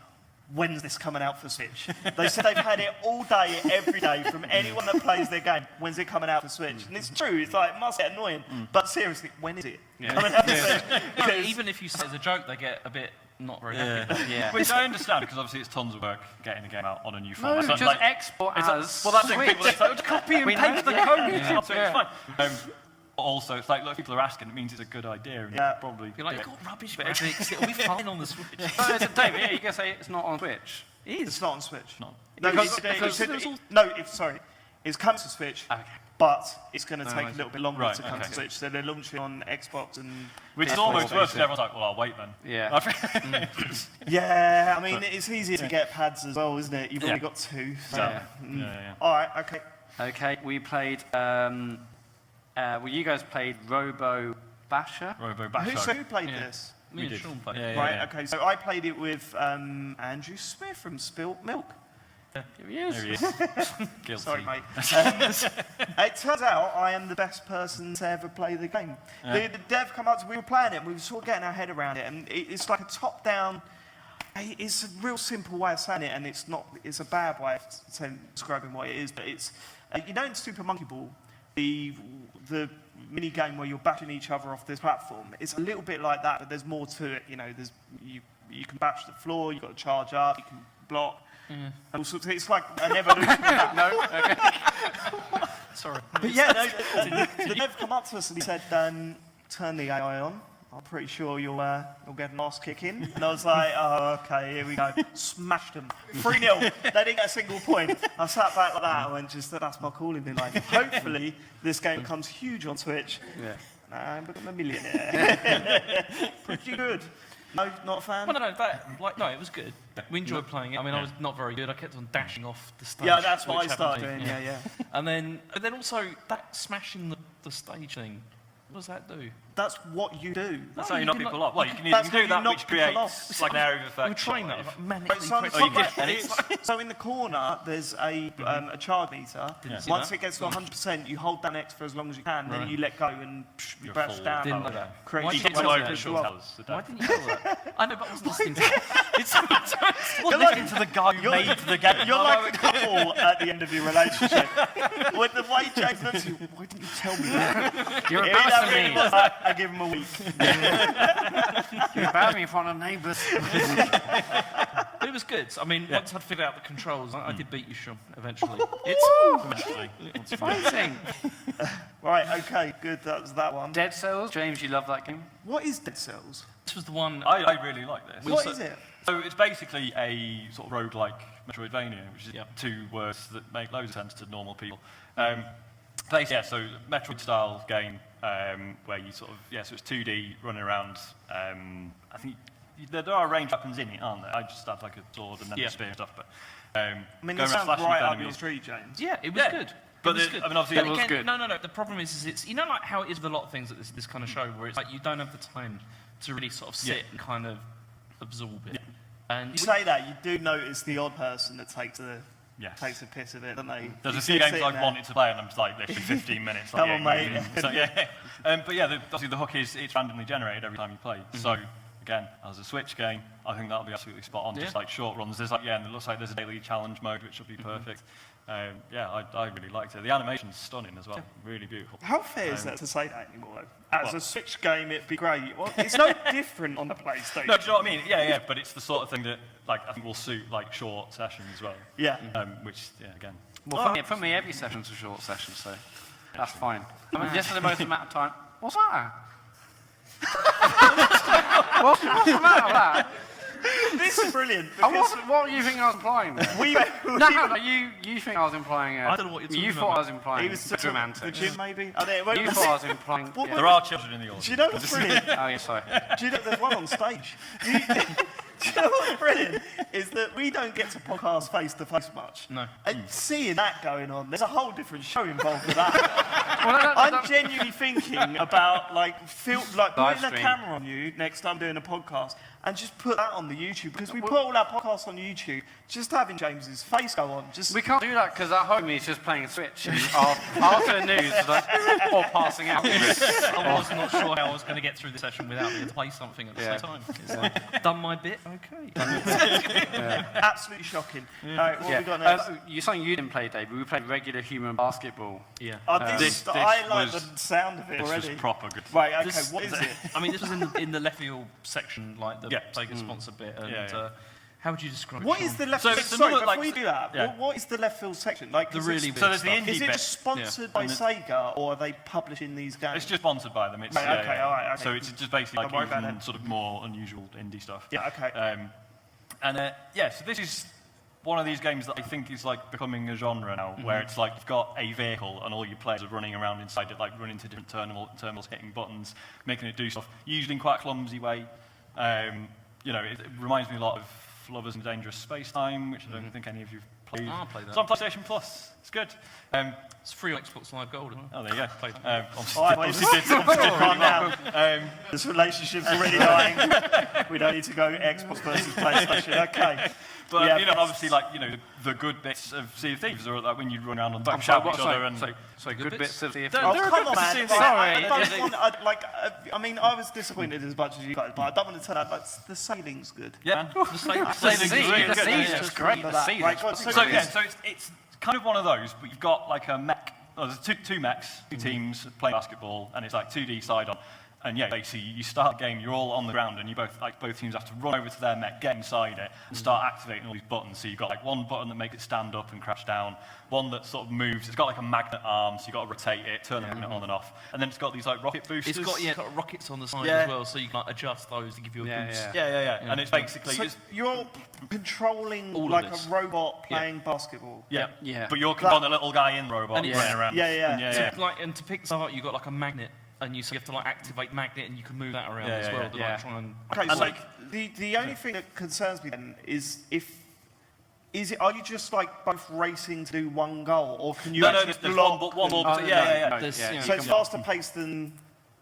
When's this coming out for Switch? They said they've had it all day, every day, from anyone that plays their game. When's it coming out for Switch? And it's true. It's like, it must get annoying. But seriously, when is it coming out for Switch? Well, Because- even if you say it's a joke, they get a bit not very happy. Yeah. Which I understand, because obviously it's tons of work getting the game out on a new No, format. So, just like, export it's like- as well, that's it. Switch. People like, copy and We know, paste the yeah. code. Yeah. So it's fine. Also, it's like, look, people are asking. It means it's a good idea, and Yeah. probably. You're like, do you've it. got rubbish graphics. It'll be fine on the Switch. No, it's a David, yeah, you can say it's not on Switch. It is. It's not on Switch. No. No, Because- sorry. It's coming to Switch, Okay. but it's going to take a it's- little bit longer Right, to come okay. to Switch. So they're launching on Xbox and Which is PS4. almost worse, because everyone's like, well, I'll wait then. Yeah. Yeah, I mean, it's easier to get pads as well, isn't it? You've Yeah. only got 2. So. Yeah. Yeah. All right, okay. Okay, we played well, you guys played Robo Basher. Robo Basho. Who played this? Me and Sean played. Right, okay, so I played it with Andrew Smith from Spilt Milk. Here he is. There he is. Guilty. Sorry, mate. It turns out I am the best person to ever play the game. The dev come up to, we were playing it, and we were sort of getting our head around it, and it's like a top-down, it's a real simple way of saying it, and it's a bad way of describing what it is, but it's, you know in Super Monkey Ball, the mini game where you're bashing each other off this platform, it's a little bit like that, but there's more to it, you know, you can bash the floor, you've got to charge up, you can block, and all sorts of, it's like an evolution of that. No? Okay. Sorry. But yeah, the dev come up to us and he said, turn the AI on. I'm pretty sure you'll get an arse kick in. And I was like, oh, okay, here we go. Smashed them. 3-0. They didn't get a single point. I sat back like that and went, that's my calling in life. Hopefully, this game becomes huge on Twitch. Yeah. And I become a millionaire. Pretty good. No, not a fan? Well, no, it was good. We enjoyed playing it. I mean, I was not very good. I kept on dashing off the stage. Yeah, that's what which I started happened doing, to me. yeah. And then also, that smashing the stage thing, what does that do? That's what you do. That's No, how you you knock can people knock- off. Well, you can That's do how you that, knock which people creates off. like an area of effect. We train that, live. manically So, pressing. so in the corner, there's a charge meter. see Once that. it gets to 100%, you hold down X for as long as you can, then Right. you let go and you You're bash full. down. Didn't know that. Create Why He didn't gets you all tell over that? his short towers. Why didn't you tell that? I know, but I wasn't listening to it. It's You're listening to the guy who made the game. You're like a couple at the end of your relationship. With the way James looks at you, why didn't you tell me that? You're He embarrassing really me. was like, I give him a week. You're embarrassing me in front of neighbours. But it was good. I mean, once I'd figured out the controls, I did beat you, Sean, eventually. Eventually. Fighting. Right, okay, good, that was that one. Dead Cells. James, you love that game? What is Dead Cells? This was the one. I really like this. What is it? So it's basically a sort of roguelike Metroidvania, which is two words that make loads of sense to normal people. So Metroid-style game where you sort of, so it's 2D running around. I think there are range weapons in it, aren't there? I just have like a sword and then a spear and stuff. But I mean, going that around sounds slashing right with up enemies. your street, James. Yeah, it was good. But It was it- good. I mean, obviously But it was again, good. No. The problem is it's you know like how it is with a lot of things at this kind of show where it's like you don't have the time to really sort of sit and kind of absorb it. And You say that, you do notice the odd person that takes a Yes. piss of it, don't they? There's You a see few it games sitting I've there. wanted to play, and I'm just like, literally 15 minutes. Like, Come on, mate. So, but yeah, obviously the hook is it's randomly generated every time you play. So again, as a Switch game, I think that'll be absolutely spot on. Just like short runs. There's and it looks like there's a daily challenge mode, which will be perfect. I really liked it. The animation's stunning as well. Really beautiful. How fair is that to say that anymore, though? As a Switch game, it'd be great. Well, it's no different on the PlayStation. No, do you know what I mean? Yeah, but it's the sort of thing that I think will suit short sessions as well. Yeah. Which again. Well, for me, every session's a short session, so that's fine. I mean, just for the most amount of time. What's that? What's the matter with that? This is brilliant. I Because what do you think I was implying there? No, you think I was implying... I don't know what you're talking You thought about. I was implying he was romantic. the gym, maybe? Oh, there, You thought I was implying... What- yeah. There are children in the audience. Do you know what's brilliant? Oh, yeah, sorry. Do you know there's one on stage? Do you know what's brilliant? Is that we don't get to podcast face to face much. No. And seeing that going on, there's a whole different show involved with that. Well, I'm genuinely thinking about putting a stream. camera on you next time doing a podcast and just put that on the YouTube because we put all our podcasts on YouTube. Just having James's face go on. Just we can't do that because at home he's just playing a Switch and after the news or passing out. I was not sure how I was going to get through the session without being able to play something at the same time. It's like, done my bit, okay. absolutely shocking. All right, what have we got next? Something you didn't play, Dave, but we played regular human basketball. Yeah. I like was- the sound of it This already. was proper good. Right, okay, This- what is it? I mean, this was in the left field section, like the Sega sponsor bit. And Yeah. how would you describe What it? is the left So field? it's Sorry, similar, before like- you do that, yeah. what is the left field section? Like, The is really it, big So there's the stuff. indie is it bit. just sponsored by Sega, or are they publishing these games? It's just sponsored by them. It's, Right, okay, all right, okay. So it's just basically Don't worry about even it. sort of more unusual indie stuff. Yeah, okay. So this is one of these games that I think is becoming a genre now, where it's like you've got a vehicle and all your players are running around inside it, running to different terminals, hitting buttons, making it do stuff, usually in quite a clumsy way. It reminds me a lot of Lovers in Dangerous Space Time, which I don't think any of you've played. I'll play that. It's on PlayStation Plus. It's good. It's free on Xbox Live Gold. Isn't it? Oh, there you go. Played Obviously Calm down. This relationship's already dying. We don't need to go Xbox versus PlayStation. Okay. But Yeah. obviously, the good bits of Sea of Thieves are like when you run around and I'm shout sorry, at each other and. So good bits of the... They're Oh, good come on, bits of man. Sea of Right, Thieves. I mean, I was disappointed as much as you guys, but I don't want to turn out, but the sailing's good. Yeah, man. The sailing's really The good. sea's just great. The sea Right, is go on, So yeah, so it's kind of one of those, but you've got like a mech. Well, there's two mechs, two teams playing basketball, and it's like 2D side on. And yeah, basically you start the game, you're all on the ground, and you both teams have to run over to their mech, get inside it, and start activating all these buttons. So you've got like one button that makes it stand up and crash down, one that sort of moves. It's got like a magnet arm, so you've got to rotate it, turn the magnet on and off, and then it's got these like rocket boosters. It's got rockets on the side Yeah. as well, so you can adjust those to give you a boost. Yeah. And it's basically So you're controlling All of like this. a robot playing basketball. Yeah. But you're controlling a little guy in the robot And running it's- around. Yeah. And to pick stuff up, you've got like a magnet, and you have to like activate magnet, and you can move that around as well. To, like, try and Okay, so the only thing that concerns me then is are you just like both racing to do one goal, or can you No, actually there's block? one more. Oh, Yeah. no, There's, yeah, you know, So it's faster paced than.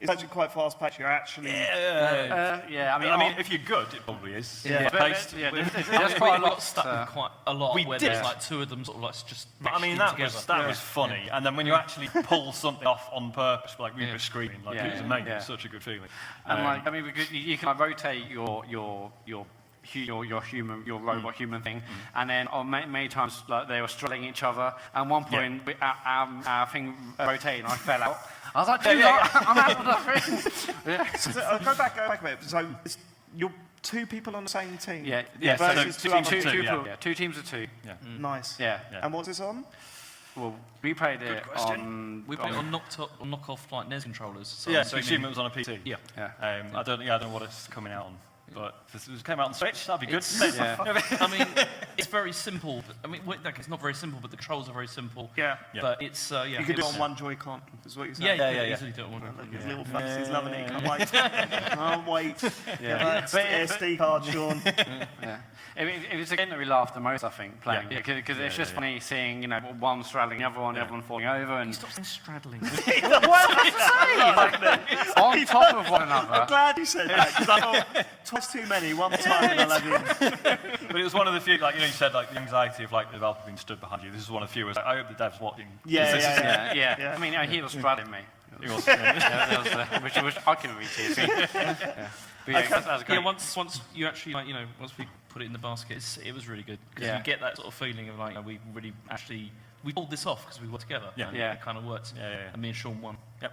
It's actually quite fast paced. You're actually. Yeah, I mean, if you're good, it probably is. Yeah, Paced. there's quite a lot. got stuck quite a lot We where did. there's like two of them sort of like just But I mean, meshed that together. was funny. And then when you actually pull something off on purpose, like we were screaming, like Yeah, it was amazing. yeah. It's such a good feeling. And like, I mean, because you can like, rotate your robot human thing, and then on many times like they were straddling each other. And one point, our thing rotated, and I fell out. I was like, dude, I'm out of the thing. So, go back a bit. So you're two people on the same team. Yeah. Versus so two two other teams. Yeah, 2 teams of 2. Nice. Yeah. And what's this on? Well, we played it on. We played it on knock-off like NES controllers. So Yeah, I'm so assuming- assume it was on a PC. Yeah. I don't know what it's coming out on, but if it came out on Switch, that'd be good. I mean, it's very simple. I mean, it's not very simple, but the controls are very simple. Yeah. But it's You could do it on one Joy-Con, is what you're saying. Yeah, easily do it on one. Look, his little face, he's loving it. Can't wait. That's the SD card, Sean. Yeah. It was the game that we laughed the most, I think, playing. Because it's just funny seeing, one straddling the other one, everyone falling over, and Stop saying straddling. on top of one I'm another. glad you said that, because I thought twice too many, one time, and I love you. But it was one of the few, like, you said, like, the anxiety of, like, the developer being stood behind you. This is one of the few, where I hope the dev's watching. Yeah. I mean, he was straddling me. He was, Which I couldn't reach it. That was great. Yeah, once you actually, like, once we put it in the basket, it was really good. Because you get that sort of feeling of, like, we really actually, we pulled this off because we worked together. Yeah. It kind of worked. And me and Sean won. Yep.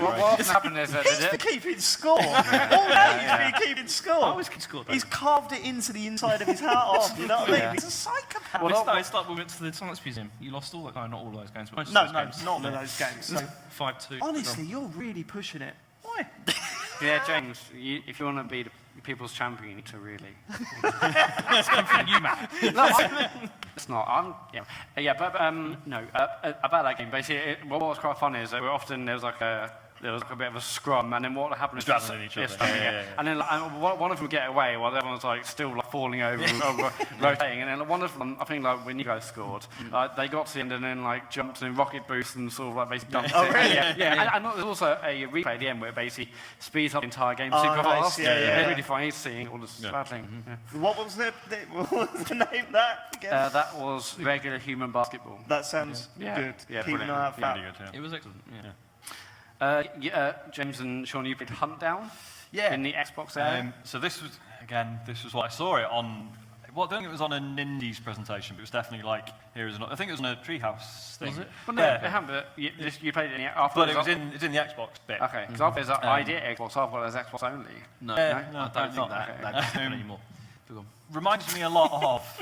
What often happened is that He's been keeping score. All day he's been keeping score. I always keep score, though. He's carved it into the inside of his heart. You know what I mean? He's a psychopath. It's like we went to the Science Museum. You lost all that. No, not all those games. But most No, of those games. not all of those games. So, 5-2. honestly, you're really pushing it. Why? Yeah, James, if you want to be the people's champion, you need to really. You, Matt. It's not. About that game. Basically, what was quite funny is that there was like a bit of a scrum, and then what happened is Straddling each other. And then one of them get away while the other one's like still like falling over and rotating, and then one of them, I think like when you guys scored, they got to the end and then like jumped in rocket boost and sort of like basically dumped it. Oh, really? Yeah. And there's also a replay at the end where it basically speeds up the entire game super nice. fast. Yeah. It's really funny seeing all the straddling. Yeah. What was the name of that again? That was regular human basketball. That sounds Yeah. good. Yeah, Keep an brilliant. eye out for that. Pretty good, It was excellent. Yeah. James and Sean, you played Hunt Down Yeah. in the Xbox area. So this was what I saw it on. Well, I don't think it was on an Indies presentation, but it was definitely like, I think it was on a Treehouse thing. Was it? Well, no, it happened, but you played it in the after. But it's in the Xbox bit. Okay, because after there's an idea Xbox, I thought it was Xbox only. No, No, I don't think not. that happens anymore. Reminds me a lot of.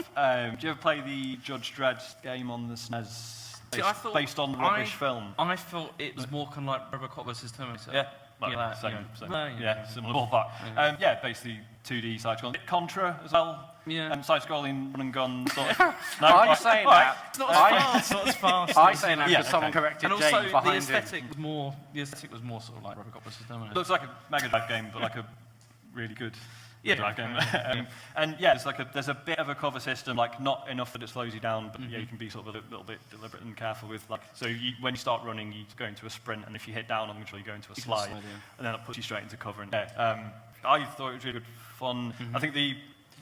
Do you ever play the Judge Dredd game on the SNES? See, I thought- based on the rubbish film. I felt it was more kind of like RoboCop versus Terminator. Yeah. Well, Yeah, same. Well, Yeah, similar ballpark. Basically 2D side-scrolling. Contra as well. Yeah. Side-scrolling, run and gun sort of. Are you saying that? It's not as fast. I'm saying that Yeah, because someone okay. corrected And James also, the behind him. aesthetic was more sort of like RoboCop versus Terminator. Looks like a Mega Drive game, but like a really good Yeah. Drive game. And yeah, there's a bit of a cover system, like not enough that it slows you down, but yeah, you can be sort of a little bit deliberate and careful with when you start running, you go into a sprint, and if you hit down on the control, you go into a slide, and then it puts you straight into cover. And I thought it was really good fun. I think the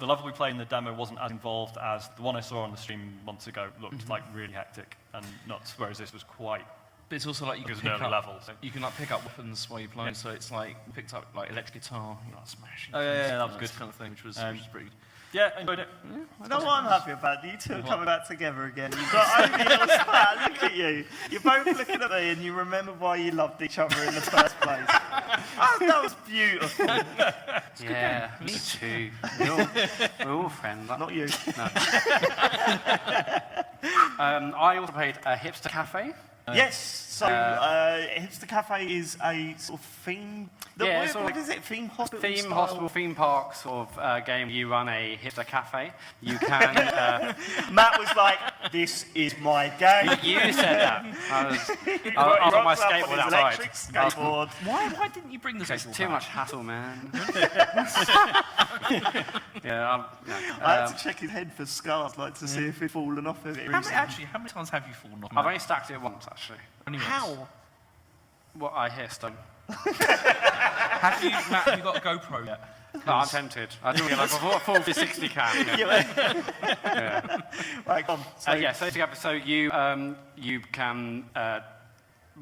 level we played in the demo wasn't as involved as the one I saw on the stream months ago. Looked like really hectic and nuts, whereas this was quite. But it's also like you can Because pick of early up, levels. you can like pick up weapons while you're playing. So it's like you picked up like electric guitar, you're like smashing. Oh, yeah, things, that was good. kind of thing, which was pretty good. Yeah, I enjoyed it. You know what I'm happy about? You two are coming back together again. You've got Obi and Spat. Look at you. You're both looking at me and you remember why you loved each other in the first place. That was beautiful. Yeah, me too. We're all friends. Not you. No. I also played a Hipster Cafe. Yes, so Hipster Cafe is a sort of theme. What is it? Theme hospital Theme style? hospital, theme park sort of game. You run a hipster cafe. You can. Matt was like, "This is my game." You said that. I was on my skateboard outside. Electric skateboard. Why didn't you bring the It's skateboard too back? much hassle, man. Yeah, I had to check his head for scars, like to see if he'd fallen off of it. How many times have you fallen off? I've only stacked it once actually. Only once. How? Well, I hissed them. Have you, Matt, have you got a GoPro yet? No, I'm tempted. I do like a 40-60 cam. Yeah. Right, go on. So you can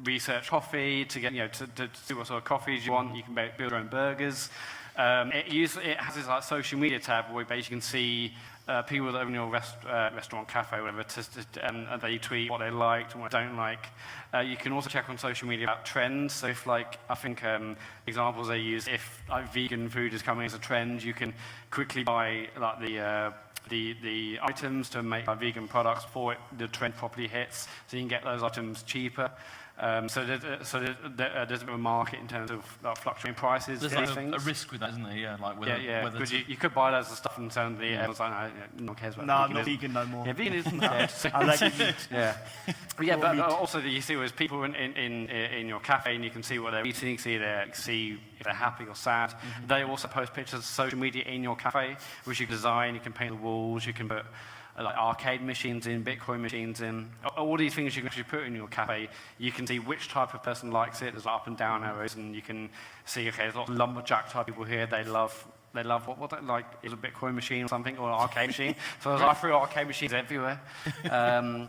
research coffee to get to see what sort of coffees you want. You can build your own burgers. It has this like social media tab where you basically can see people that are in your restaurant, cafe, whatever, and they tweet what they liked and what they don't like. You can also check on social media about trends. So if I think examples they use, if like vegan food is coming as a trend, you can quickly buy like the items to make like, vegan products before the trend properly hits, so you can get those items cheaper. So there's a bit of a market in terms of fluctuating prices. There's these like things. a risk with that, isn't there? Yeah, like whether Because you could buy loads of stuff and turn the everyone's like, no one cares about No, I'm veganism. not vegan no more. Yeah, veganism. Yeah, I like meat. yeah. But yeah, but also you see there's people in your cafe and you can see what they're eating, see if they're happy or sad. They also post pictures of social media in your cafe, which you can design. You can paint the walls. You can put like arcade machines in, Bitcoin machines in, all these things you can actually put in your cafe. You can see which type of person likes it. There's up and down arrows, and you can see, okay, there's lots of lumberjack type people here. They love what they like is a Bitcoin machine or something, or an arcade machine. So I threw arcade machines everywhere. And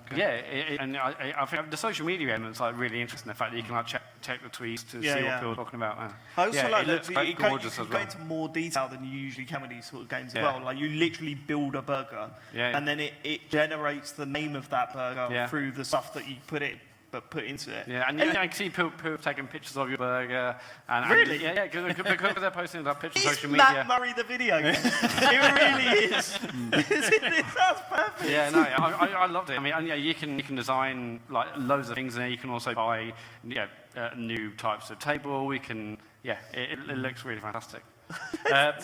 I think the social media element's like really interesting. The fact that you can like check the tweets to see what people are talking about. I also like it looks that you gorgeous can as go well. into more detail than you usually can with these sort of games as Yeah. well. Like you literally build a burger, and then it generates the name of that burger through the stuff that you put into it. Yeah, and I can see people taking pictures of your burger. And Really? because they're posting that picture on Is social Matt media. Murray the video game? It really is. It sounds perfect. Yeah, no, I loved it. I mean, and, you can design like loads of things in there. You can also buy new types of table. It looks really fantastic.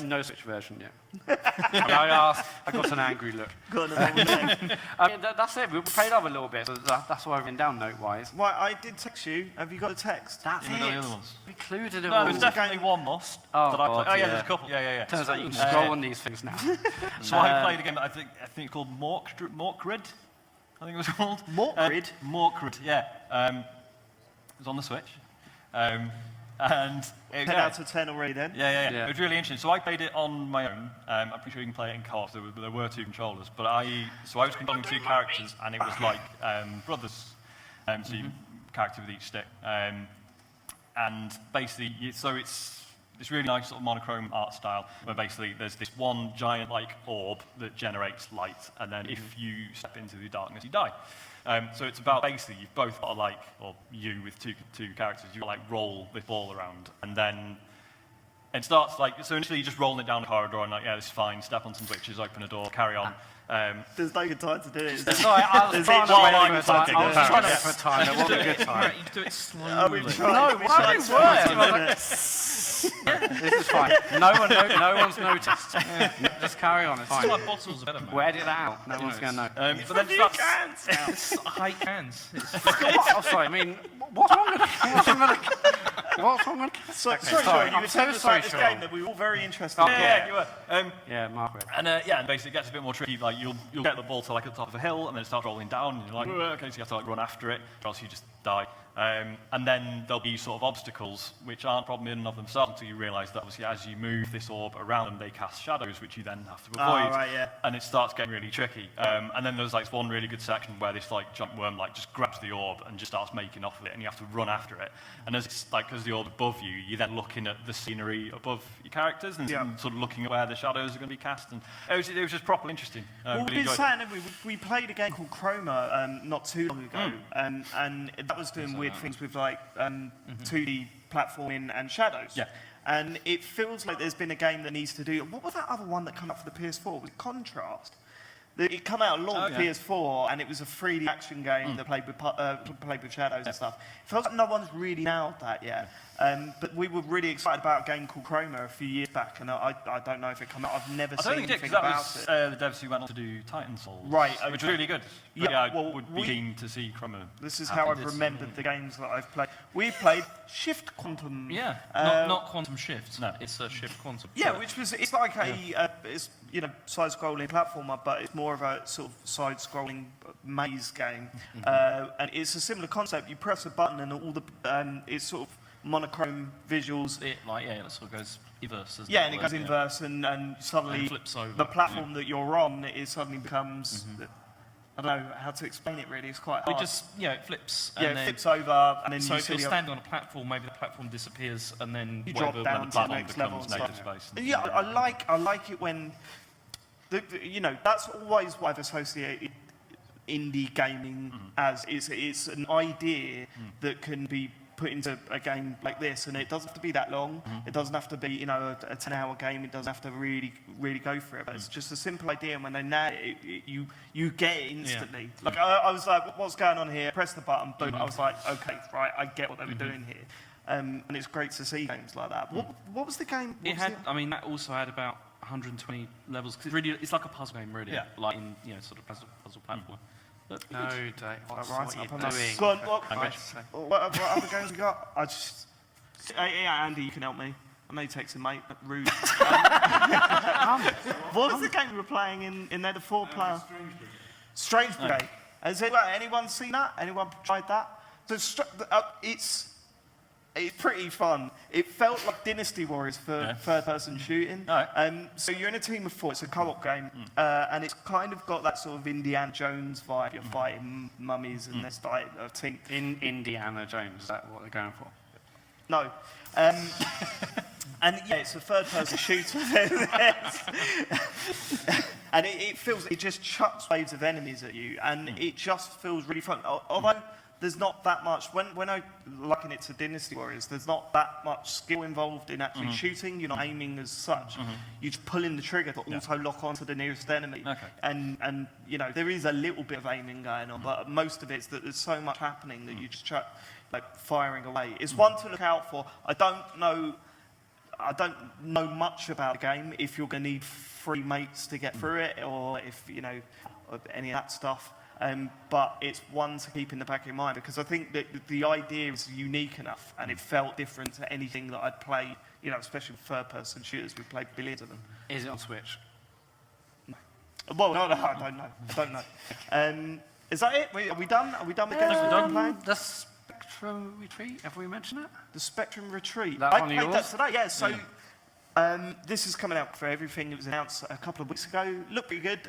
No Switch version yet. I got an angry look. I mean, that's it. We played over a little bit, so that's why I've been down note-wise. Right, I did text you. Have you got a text? That's You know the other ones? We included it No, all. there's definitely one lost. Oh, that I God, played. Oh, yeah, yeah. there's a couple. Yeah. Turns out you can scroll on these things now. So I played a game that I think it's called Morkrid. I think it was called. Morkrid? Morkrid, yeah. It was on the Switch. And it, 10 out of 10 already then? Yeah. Yeah. It was really interesting. So I played it on my own. I'm pretty sure you can play it in co-op. There were two controllers, but I was controlling two characters, and it was like brothers. So you character with each stick. And basically, it's this really nice sort of monochrome art style, where basically there's this one giant like orb that generates light, and then if you step into the darkness, you die. So it's about basically you've both got to or you with two characters, you've got to roll this ball around, and then it starts so initially you're just rolling it down the corridor and this is fine, step on some glitches, open a door, carry on. There's no good time to do it. Sorry, I was trying to wait for a time. It wasn't a good time. You do it slowly. No, why did it work? This is fine. No one's noticed. Just carry on. It's It's fine. like bottles of edamame. We'll edit that out. No one's going to know. But then it starts, It's high cans. Oh, sorry. I mean, what's wrong with it? What's wrong with Sorry, sorry, Sean, you I'm were so telling us sorry, about this Sean. game that we were all very interested in. Yeah, you were. Yeah, Margaret. And and basically it gets a bit more tricky. Like you'll get the ball to like the top of a hill, and then it starts rolling down, and you're like, "Oh, okay, so you have to like run after it, or else you just die. And then there'll be sort of obstacles which aren't a problem in and of themselves until you realise that obviously as you move this orb around them, they cast shadows which you then have to avoid. Right, yeah. And it starts getting really tricky. And then there's like one really good section where this like giant worm like just grabs the orb and just starts making off with it, and you have to run after it. And as it's like as the orb's above you, you're then looking at the scenery above your characters and sort of looking at where the shadows are going to be cast. And it was just properly interesting. Well, Really we've been enjoyed saying, haven't we played a game called Chroma not too long ago, and that was doing weird things with like 2D platforming and shadows. Yeah. And it feels like there's been a game that needs to do. What was that other one that came up for the PS4? Was it Contrast? It came out along the PS4, and it was a 3D action game that played with shadows and stuff. It feels like no one's really nailed that yet. But we were really excited about a game called Chroma a few years back, and I don't know if it came out. I've never seen anything about it. That was the devs who went on to do Titan Souls. Right, Which okay. was really good. But Yeah, yeah, I well, would be keen to see Chroma. This is how I've remembered the games that I've played. We played Shift Quantum. Yeah, not Quantum Shift. No. It's a Shift Quantum. Yeah, which was it's like a it's side-scrolling platformer, but it's more of a sort of side-scrolling maze game, and it's a similar concept. You press a button and all the it's sort of monochrome visuals. It sort of goes inverse. Yeah, and it goes inverse, and suddenly And flips over. the platform that you're on, it suddenly becomes. I don't know how to explain it really. It's quite hard. It flips. yeah, And it then, flips over, and then so you if see you're the standing on a platform, maybe the platform disappears, and then You drop whatever- down when the to the platform next level becomes and native stuff. space. Yeah, I like it when, that's always what I've associated indie gaming as. It's an idea that can be put into a game like this, and it doesn't have to be that long. It doesn't have to be, a 10-hour game. It doesn't have to really, really go for it. But it's just a simple idea, and when they nail it, you get it instantly. Like I was like, what's going on here? Press the button, boom. I was like, okay, right, I get what they were doing here. And it's great to see games like that. What was the game? That also had about 120 levels. 'Cause it's like a puzzle game, really. Yeah. Like in, sort of puzzle platform. But No, Dave. What's Right, what up on you're that. doing? Go on, what other games we got? Yeah, Andy, you can help me. I know you're texting, mate, but rude. What was the game we were playing in there, the 4-player? Strange Brigade. Has anyone seen that? Anyone tried that? So it's pretty fun. It felt like Dynasty Warriors for third-person shooting. Right. So you're in a team of 4. It's a co-op game, and it's kind of got that sort of Indiana Jones vibe. You're fighting mummies and this type of thing. In Indiana Jones, is that what they're going for? No. And yeah, it's a third-person shooter. And it just chucks waves of enemies at you, and it just feels really fun. Although there's not that much, when I liken it to Dynasty Warriors, there's not that much skill involved in actually shooting. You're not aiming as such. You're just pulling the trigger to also lock onto the nearest enemy. Okay. And there is a little bit of aiming going on, but most of it's that there's so much happening that you just firing away. It's one to look out for. I don't know much about the game, if you're going to need 3 mates to get through it, or if, any of that stuff. But it's one to keep in the back of your mind, because I think that the idea is unique enough, and it felt different to anything that I'd played, especially third-person shooters. We played billions of them. Is it on Switch? Well, no, I don't know. Is that it? Are we done? Are we done with games we've been playing? The Spectrum Retreat, have we mentioned it? The Spectrum Retreat. That I one of played that yours? today, yeah. So this is coming out for everything. It was announced a couple of weeks ago. Looked pretty good.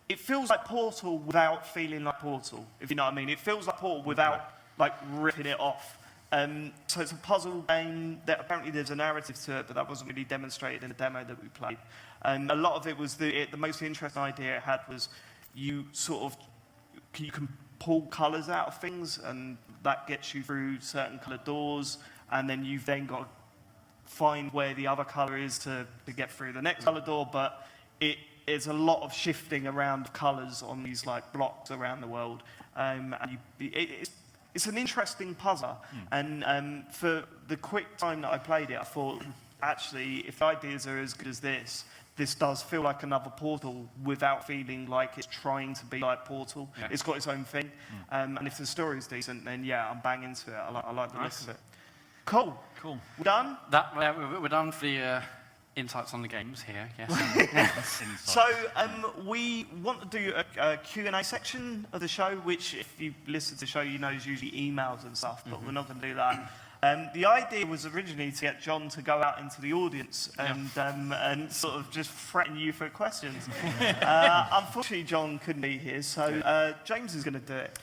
It feels like Portal without feeling like Portal, if you know what I mean. It feels like Portal without ripping it off. So it's a puzzle game that apparently there's a narrative to it, but that wasn't really demonstrated in the demo that we played. A lot of it was the most interesting idea it had was you can pull colours out of things, and that gets you through certain colour doors, and then you've then got to find where the other colour is to get through the next colour door, but it's a lot of shifting around colours on these blocks around the world, and it's an interesting puzzle. And for the quick time that I played it, I thought, actually, if the ideas are as good as this does feel like another Portal without feeling like it's trying to be like Portal. Yeah. It's got its own thing, and if the story's decent, then yeah, I'm bang into it. I like the look of it. Cool. Cool. We're done? We're done for the insights on the games here, yes. So we want to do a Q&A section of the show, which if you listen to the show, you know is usually emails and stuff, but we're not going to do that. The idea was originally to get John to go out into the audience and sort of just threaten you for questions. Unfortunately, John couldn't be here, so James is going to do it.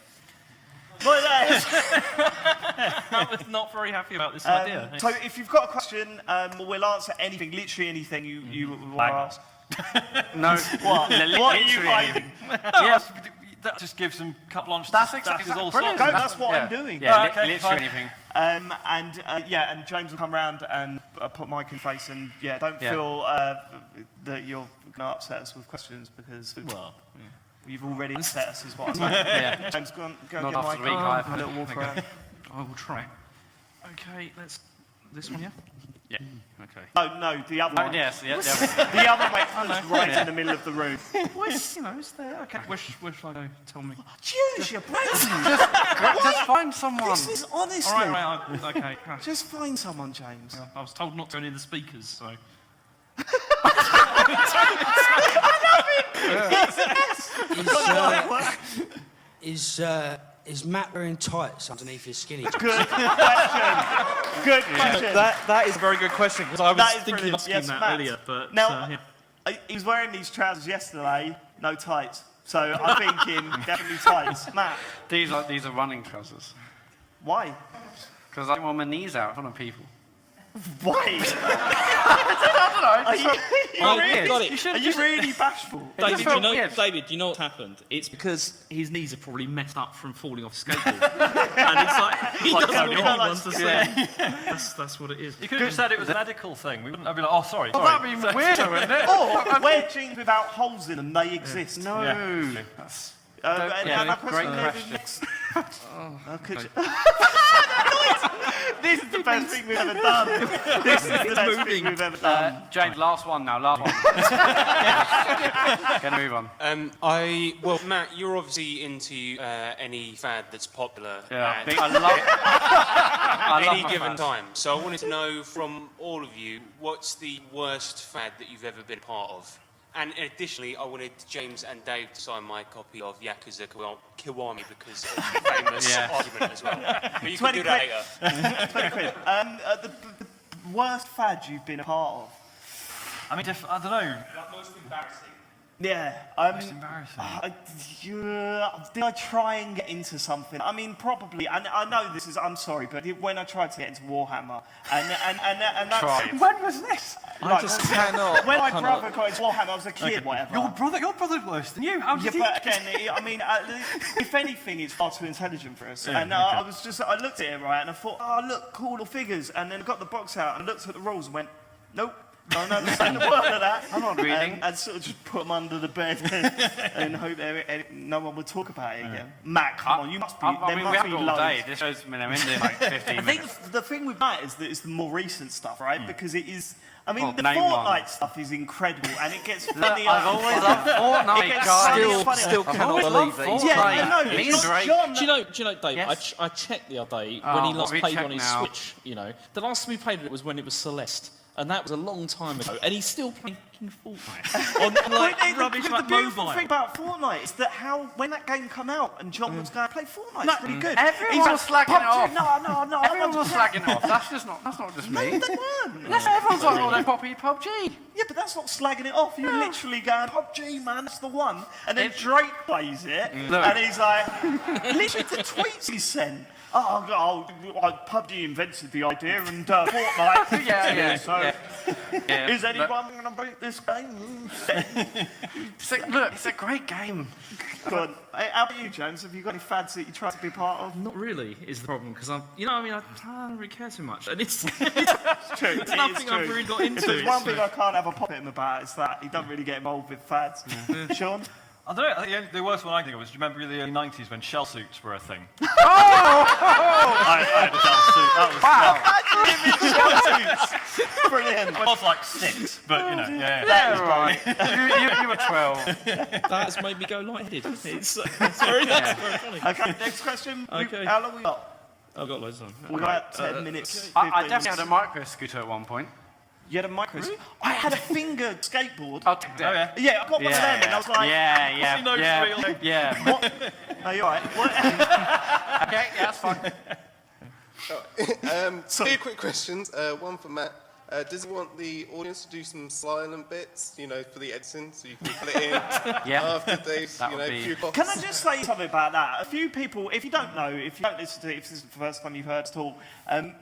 I was not very happy about this idea. So if you've got a question, we'll answer anything, literally anything you want to ask. No. What are you hiding? Yes, that just gives them carte blanche. That's exactly all brilliant. sorts. That's what I'm doing. Yeah, Okay, literally fine. anything. And James will come round and put Mike in face, and don't feel that you're going to upset us with questions because you've already upset us, is what I'm saying. Yeah. James, go Not get after Mike the week on, I've have a little walk had. around. I will try. Okay, let's. This one, yeah? Yeah. Okay. No, the other one. Yes, yeah. The other one was right in the middle of the room. Well, it's there. Okay. Where should I go? Tell me. Use your brain. Just find someone. This is honestly. All right, okay. Just find someone, James. I was told not to go near the speakers, so. Is Matt wearing tights underneath his skinny? Good question. Good question. That is a very good question because I was That is thinking brilliant. of asking Yes, that Matt. earlier, but Now, yeah. he was wearing these trousers yesterday, no tights. So I'm thinking definitely tights. Matt, These are running trousers. why? Because I don't want my knees out in front of people. Why? Are you really bashful? David, felt weird. David, do you know what's happened? It's because his knees are probably messed up from falling off a skateboard. And it's like, he doesn't Tony want Hawk. one to say. That's what it is. You could have just said it was a medical thing. We wouldn't have been like, oh, sorry. Well, that'd be weirder, wouldn't it? Or wear jeans without holes in them, they exist. No. Yeah. That's, My great David, question. This is the best thing we've ever done. This is the best thing we've ever done. James, last one now, last one. Gonna move on. Well, Matt, you're obviously into any fad that's popular Yeah, at I love any my given fans. time. So I wanted to know from all of you, what's the worst fad that you've ever been a part of? And additionally, I wanted James and Dave to sign my copy of Yakuza Kiwami because of the famous argument as well. But you can do that later. 20 quid. The worst fad you've been a part of? I mean, I don't know. Most embarrassing. Yeah. Most embarrassing. Did I try and get into something? I mean, probably. And I know this is. I'm sorry, but when I tried to get into Warhammer, and that. Tried. When was this? I just cannot. When my brother got into Warhammer, I was a kid, whatever. Your brother's worse than you. How Yeah, did but again, if anything, it's far too intelligent for us. And I looked at it, right, and I thought, oh, look, cool figures. And then I got the box out and looked at the rules and went, nope. I don't understand the word of that. I'm not reading. And sort of just put them under the bed and hope no one would talk about it again. Matt, come on, you must be. I There mean, we must have be it all loads. day. This show's been in like 15 I think minutes. the thing with Matt is that it's the more recent stuff, right? Because it is. I mean, Well, the name Fortnite one. stuff is incredible, and it gets Look, funnier. I've always loved It Fortnite, gets guys. funnier and funnier. Still cannot always believe loved that he's Fortnite. Yeah, playing. I know. He's John- great. John- Do you know, Dave? Yes. I checked the other day Oh, when he what last have we played checked on his now? Switch. You know, the last time we played it was when it was Celeste, and that was a long time ago. And he's still playing Fortnite on like rubbish the like beautiful mobile. thing about Fortnite is that when that game come out and John was going to play Fortnite, it's pretty good. Everyone He's was like, slagging it PUBG, off. No, Everyone I was want to- slagging off. That's not just me. No, they weren't. Yes, everyone's like, oh, they're poppy PUBG. Yeah, but that's not slagging it off. You're literally going, PUBG, man, that's the one. And then Drake plays it, Look. and he's like, literally the tweets he sent. PUBG invented the idea, and Fortnite. Yeah. So, Yeah, is but- anyone going to beat this game? Look, it's a great game. Go on. Hey, how about you, James? Have you got any fads that you try to be part of? Not really is the problem because I don't really care too much, and it's True. it's nothing I've really got into. If there's one so- thing I can't have a pop at him about, it's that he doesn't really get involved with fads. Sean? I don't know. I think the worst one I think of was, do you remember the early 90s when shell suits were a thing? I had a shell suit. That was brilliant. I was like 6, but you know, yeah. Yeah, right. You were 12. That has made me go lightheaded. It's very funny. Okay, next question. Okay. How long we got? I've got loads on. We've got 10 minutes. I 15 definitely had a minutes. micro scooter at one point. You had a micro. Really? I had a fingered skateboard. I'll take that. Yeah, I got one of them, and I was like, yeah, knows yeah, real. yeah. what? Are you alright? What? Okay, yeah, that's fine. Two quick questions. One for Matt. Does he want the audience to do some silent bits, for the editing, so you can put it in after Dave's, That would be- few coughs? Can I just say something about that? A few people, if you don't know, if you don't listen to it, if this is the first time you've heard at all,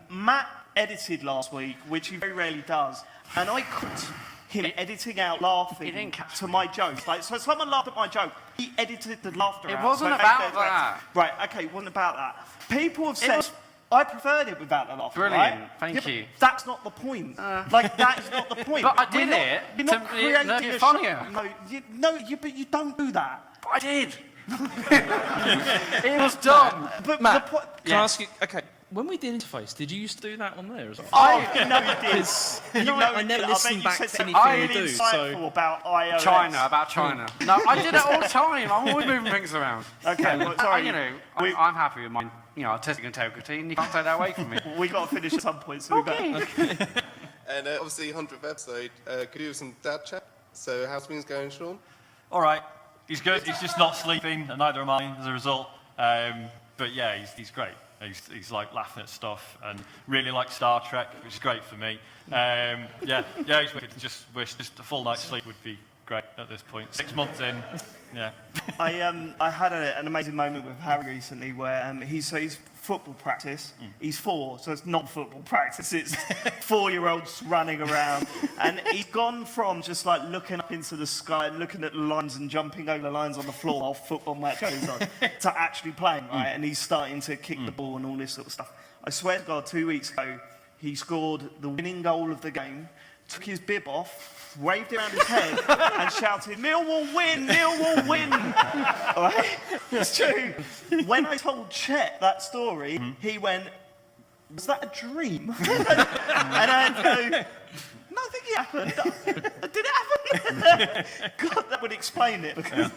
Matt edited last week, which he very rarely does, and I caught him editing out laughing He didn't catch to me. my jokes. Like, so someone laughed at my joke, he edited the laughter It out. wasn't so it about made their that. jokes. Right, okay, it wasn't about that. People have said... I preferred it without the laughter, Brilliant, right? thank but you. That's not the point. That is not the point. But I We're did not- it You're not to creating make it a funnier. show. But you don't do that. But I did. It was dumb. But Matt, the point... Can I ask you, okay, when we did Interface, did you used to do that on there as well? You know you did. I never listen back to anything really you do, insightful so... about iOS. About China. No, I did it all the time. I'm always moving things around. Okay, well, sorry. I'm happy with my, artistic integrity, and you can't take that away from me. We've got to finish at some point, so we better... And obviously, 100th episode, could you do some dad chat? So how's things going, Sean? All right. He's good. He's just not sleeping, and neither am I as a result. But yeah, he's great. He's like laughing at stuff and really likes Star Trek, which is great for me. He's wicked. Just wish just a full night's sleep would be great at this point. 6 months in, yeah. I had an amazing moment with Harry recently where he's football practice. He's 4, so it's not football practice. It's 4-year-olds running around, and he's gone from just like looking up into the sky and looking at the lines and jumping over the lines on the floor while football match goes on to actually playing, right? And he's starting to kick the ball and all this sort of stuff. I swear to God, 2 weeks ago, he scored the winning goal of the game, took his bib off, waved it around his head and shouted, "Mill will win! Mill will win!" Right? It's true. When I told Chet that story, he went, "Was that a dream?" And I go, "Nothing happened. Did it happen?" God, that would explain it. Because is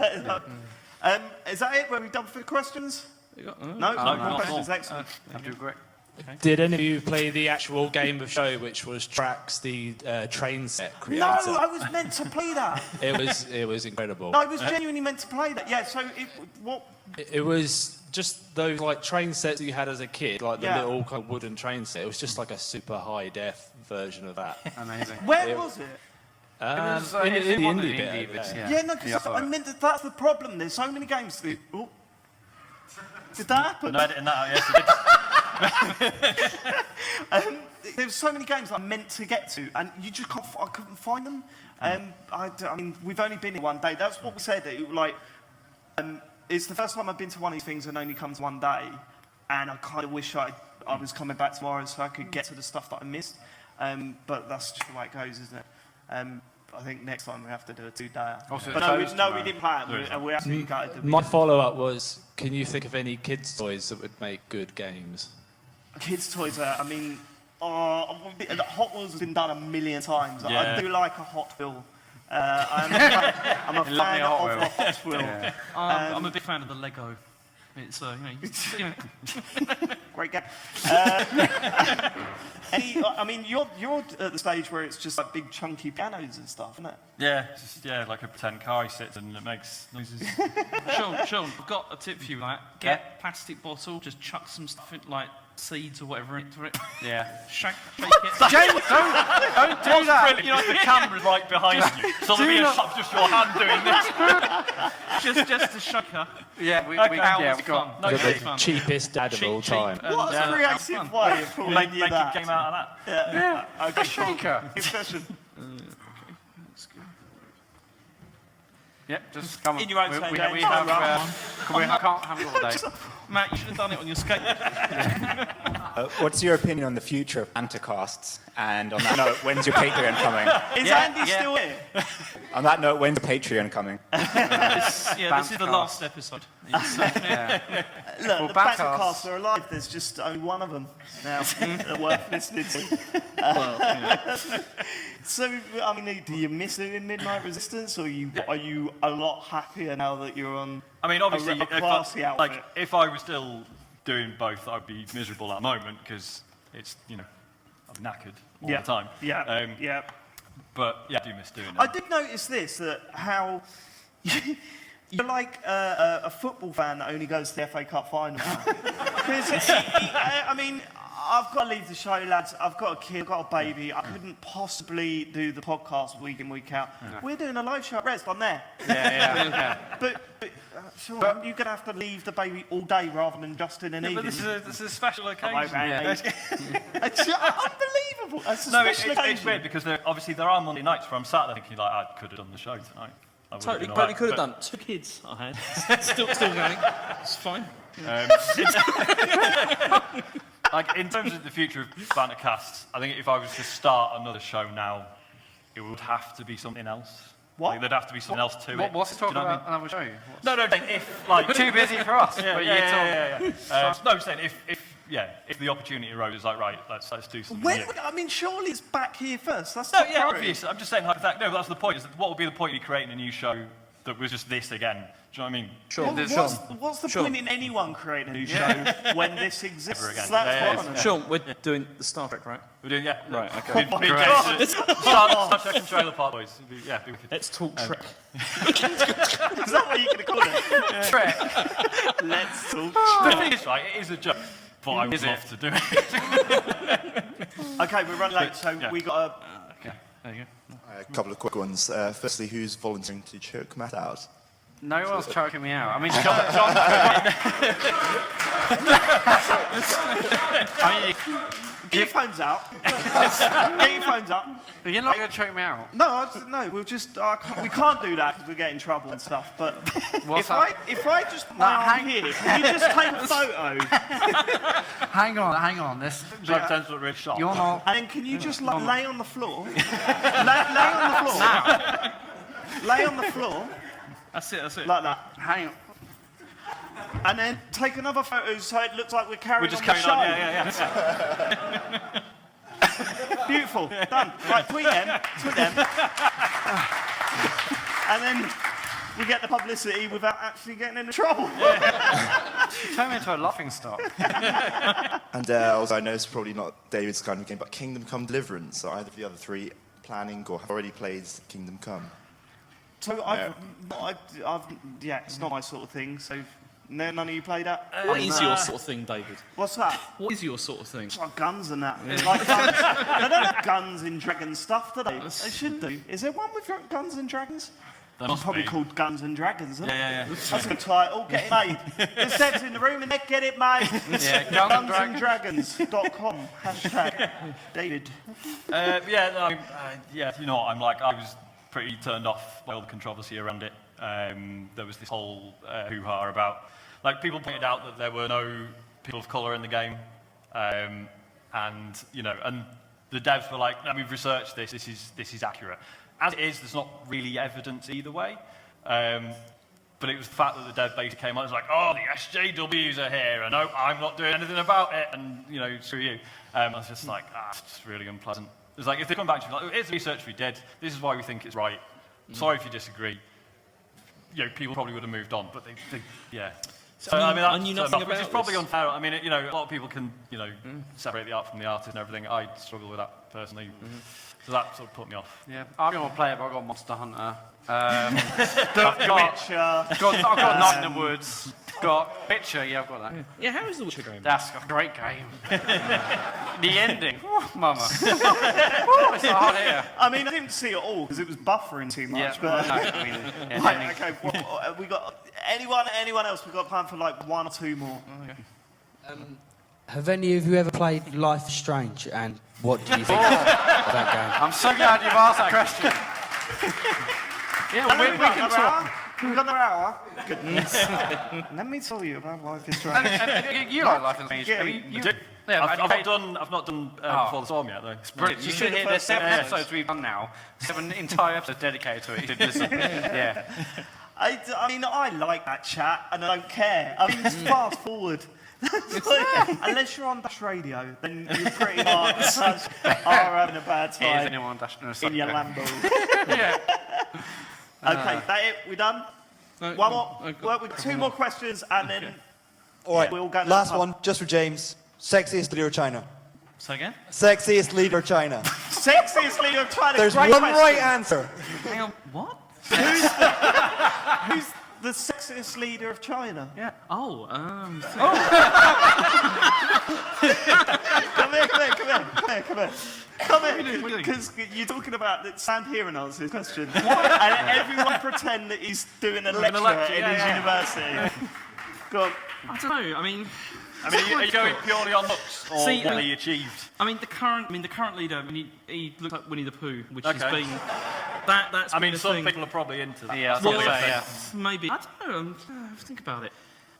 that it? Were we done for questions? No, more questions. Excellent. I do great. Okay. Did any of you play the actual game of show, which was Trax, the train set creator? No, I was meant to play that. It was incredible. No, I was genuinely meant to play that. Yeah. So what? It was just those like train sets you had as a kid, like the little kind of wooden train set. It was just like a super high def version of that. Amazing. Where was it? In the indie bit. Yeah, no, because I meant that's the problem. There's so many games. Did that happen? No editing that out, yes. There's so many games that I meant to get to, and you just can't. I couldn't find them. I mean, we've only been here one day. That's what we said. It's the first time I've been to one of these things and only comes one day, and I kind of wish I was coming back tomorrow so I could get to the stuff that I missed. But that's just the way it goes, isn't it? I think next time we have to do a 2-day. But no, we didn't play it. We absolutely gutted them. My follow-up was, can you think of any kids' toys that would make good games? Kids' toys, I mean, Hot Wheels has been done a million times. Yeah. I do like a Hot Wheel. I'm a fan of a Hot Wheel. Yeah. I'm a big fan of the Lego. It's Great game. I mean, you're at the stage where it's just like big chunky pianos and stuff, isn't it? Yeah, like a pretend car he sits in and it makes noises. Sean, I've got a tip for you. Get a plastic bottle, just chuck some stuff in, like seeds or whatever into it. Yeah. Shake it. James, don't do that. You know, the camera's like behind you, so there'll be a shot of just your hand doing this. just a shaker. Yeah, we got fun. No, You're it's the fun. cheapest dad of all time. What a creative way of calling Make you a that. game out of that. Yeah. Okay, A shaker. Good question. Yep, just come on. In your own We time, have, James. I can't have it all day. Matt, you should have done it on your skateboard. What's your opinion on the future of Anticasts? And on that note, when's your Patreon coming? Is Andy still here? On that note, when's Patreon coming? This is the last episode. Look, Well, the Backcast. Backcasts are alive. There's just only one of them now that are worth listening to. So, I mean, do you miss it in Midnight Resistance, or are you a lot happier now that you're on? I mean, obviously, a classy outfit. if I was still doing both, I'd be miserable at the moment because it's, I'm knackered all the time. Yeah. But yeah, I do miss doing it. I did notice this, that how you're like a football fan that only goes to the FA Cup final. Because, I mean, I've got to leave the show, lads. I've got a kid, I've got a baby. I couldn't possibly do the podcast week in, week out. No. We're doing a live show at Rezzed. I'm there. Yeah. But Sean, you're going to have to leave the baby all day rather than just in an evening. But this is a special occasion. It's unbelievable. That's a special occasion. It's weird because obviously there are Monday nights where I'm sat there thinking, like, I could have done the show tonight. Totally could have done. 2 kids I had. still going. It's fine. Like, in terms of the future of banter casts, I think if I was to start another show now, it would have to be something else. What? Like, there'd have to be something else to it. What's he talking about another show? No, if, like... Too busy for us. No, I'm saying if the opportunity arose, it's like, right, let's do something new. I mean, surely it's back here first. That's obviously. I'm just saying, like, that. No, but that's the point. Is that what would be the point of creating a new show that was just this again? Do you know what I mean? Sure. What's the point in anyone creating a new show when this exists? Again. That's what Sean, we're doing the Star Trek, right? We're doing, Right, okay. Star Trek and Trailer Park Boys. Let's talk Trek. Is that what you're going to call it? Trek. Let's talk The thing is, right, it is a joke, but I would love to do it. Okay, we're running late, so we got a... Okay, there you go. A couple of quick ones. Firstly, who's volunteering to choke Matt out? No one's choking me out. I mean, John Get your phones out. Get your phones up. You're not going to choke me out. No, we'll just... we can't do that because we get in trouble and stuff, but if I just put my arm here, can you just take a photo? Hang on. This... Really sharp. You're not... And then can you just lay on the floor? lay on the floor. Now. Lay on the floor. That's it. Like that. Hang on. And then take another photo so it looks like we're carrying We're just on the carrying show. on, yeah. Beautiful. Done. Right, tweet them. And then we get the publicity without actually getting into trouble. Turn me into a laughing stock. And also, I know it's probably not David's kind of game, but Kingdom Come Deliverance. Are either of the other three planning or have already played Kingdom Come? So it's not my sort of thing. So none of you play that. What is your sort of thing, David? What's that? What is your sort of thing? It's like guns and that. Like guns. They don't have guns in Dragon stuff, do they? They should do. Is there one with Guns and Dragons? It's probably called Guns and Dragons, isn't it? Yeah. That's a title. Get it made. There's devs in the room and they get it made. Yeah, Gunsanddragons.com. Hashtag David. I was pretty turned off by all the controversy around it. There was this whole hoo-ha about, like, people pointed out that there were no people of colour in the game, and the devs were like, no, we've researched this. This is accurate. As it is, there's not really evidence either way. But it was the fact that the dev basically came on and was like, oh, the SJWs are here, and no, I'm not doing anything about it, and screw you. I was just like, it's just really unpleasant. It's like, if they come back to me, like, here's the research we did, this is why we think it's right, sorry if you disagree, people probably would have moved on, but they So, I knew nothing about which is probably unfair. I mean, a lot of people can, separate the art from the artist and everything. I struggle with that personally. So that sort of put me off. Yeah, I'm going to play it, but I've got Monster Hunter. I've got Night in the Woods. Got Witcher, I've got that. Yeah, how is the Witcher game? That's a great game. The ending, mama. It's hard here. I mean, I didn't see it all because it was buffering too much. Okay, we got anyone else? We've got time for like one or two more. Have any of you ever played Life is Strange, and what do you think of that game? I'm so glad you've asked that question. We can talk. We've got another hour. Goodness. Let me tell you about Life is Strange. You like Life is Strange? I've not done Before the Storm yet, though. It's brilliant. You should hear the 7 episodes we've done now. 7 entire episodes dedicated to it. You should listen. Yeah. I mean, I like that chat, and I don't care. I mean, just fast forward. Unless you're on Dash Radio, then you pretty much are having a bad time. Is anyone Dash in your Lambo? Yeah. Okay, that it? We done? No, one more. Well, we've got two more questions, and then All right, We all go to last the pub. one, just for James. Sexiest leader of China. Say again? Sexiest leader of China. Sexiest leader of China. There's Great one question. right answer. Hang on, what? Who's the sexiest leader of China? Yeah. Oh, Come here, because you're talking about that. Stand here and answer this question. And everyone pretend that he's doing a lecture in his university. Go on. I don't know. I mean, are you going purely on looks or See, what he achieved? I mean, the current leader. I mean, he looks like Winnie the Pooh, which has Okay. been that's. I mean, been a some thing. people are probably into that. Yeah, I was Well, gonna say, yeah. maybe. I don't know. Think about it.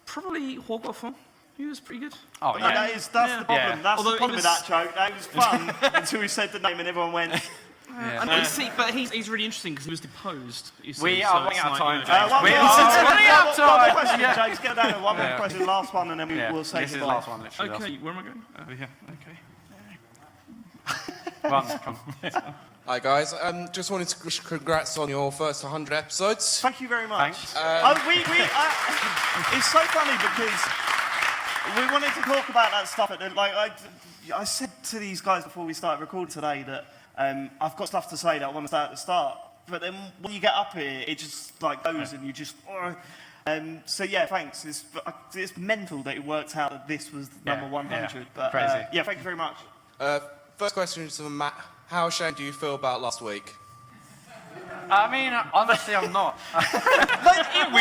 Probably Huo He was pretty good. Oh, No, yeah. that's the problem. Yeah. That's Although the it problem with was- that joke. That was fun until we said the name and everyone went. And see, but he's really interesting because he was deposed. You see, We so are it's running out of time, like, James. One We more are running out of one more time. question, Yeah. James. Get down. One more Yeah. question. Last one, and then Yeah, we'll say this is the goodbye. last one, literally. Okay, where am I going? Over here. Okay. Run, come. Hi guys, just wanted to wish congrats on your first 100 episodes. Thank you very much. Thanks. It's so funny because we wanted to talk about that stuff. I said to these guys before we started recording today that I've got stuff to say that I want to say at the start. But then when you get up here, it just like goes and you just. So yeah, thanks. It's mental that it worked out that this was number 100. yeah. But Crazy. yeah, thank you very much. First question is to Matt. How ashamed do you feel about last week? I mean, honestly, I'm not. It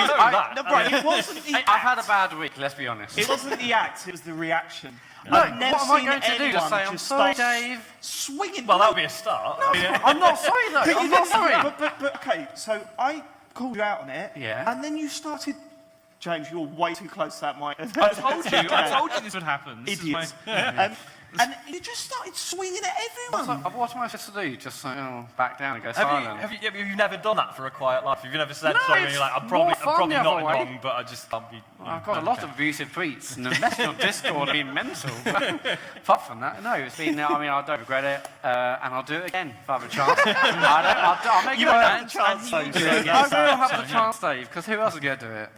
wasn't the I've had a bad week, let's be honest. It wasn't the act, it was the reaction. No, I've never what am I seen going to do? Just anyone say, I'm just sorry, start Dave. swinging. Well, that would be a start. I'm not sorry, though. I'm not sorry. But okay, so I called you out on it, Yeah. and then you started. James, you're way too close to that mic. I told you this would happen. This is Idiots. And you just started swinging at everyone. What am I supposed to do? Just back down and go Have silent? you never done that for a quiet life? Have you never said No, sorry and it's you're like, I'm more probably fun the not other way. wrong, but I just can't be. I've got a lot of abusive tweets and the message on Discord have been mental. Apart from that, no, it's been, I don't regret it, and I'll do it again if I have a chance. I'll make You it won't work. have the chance, though. I will have the chance, Dave, because who else is going to do it?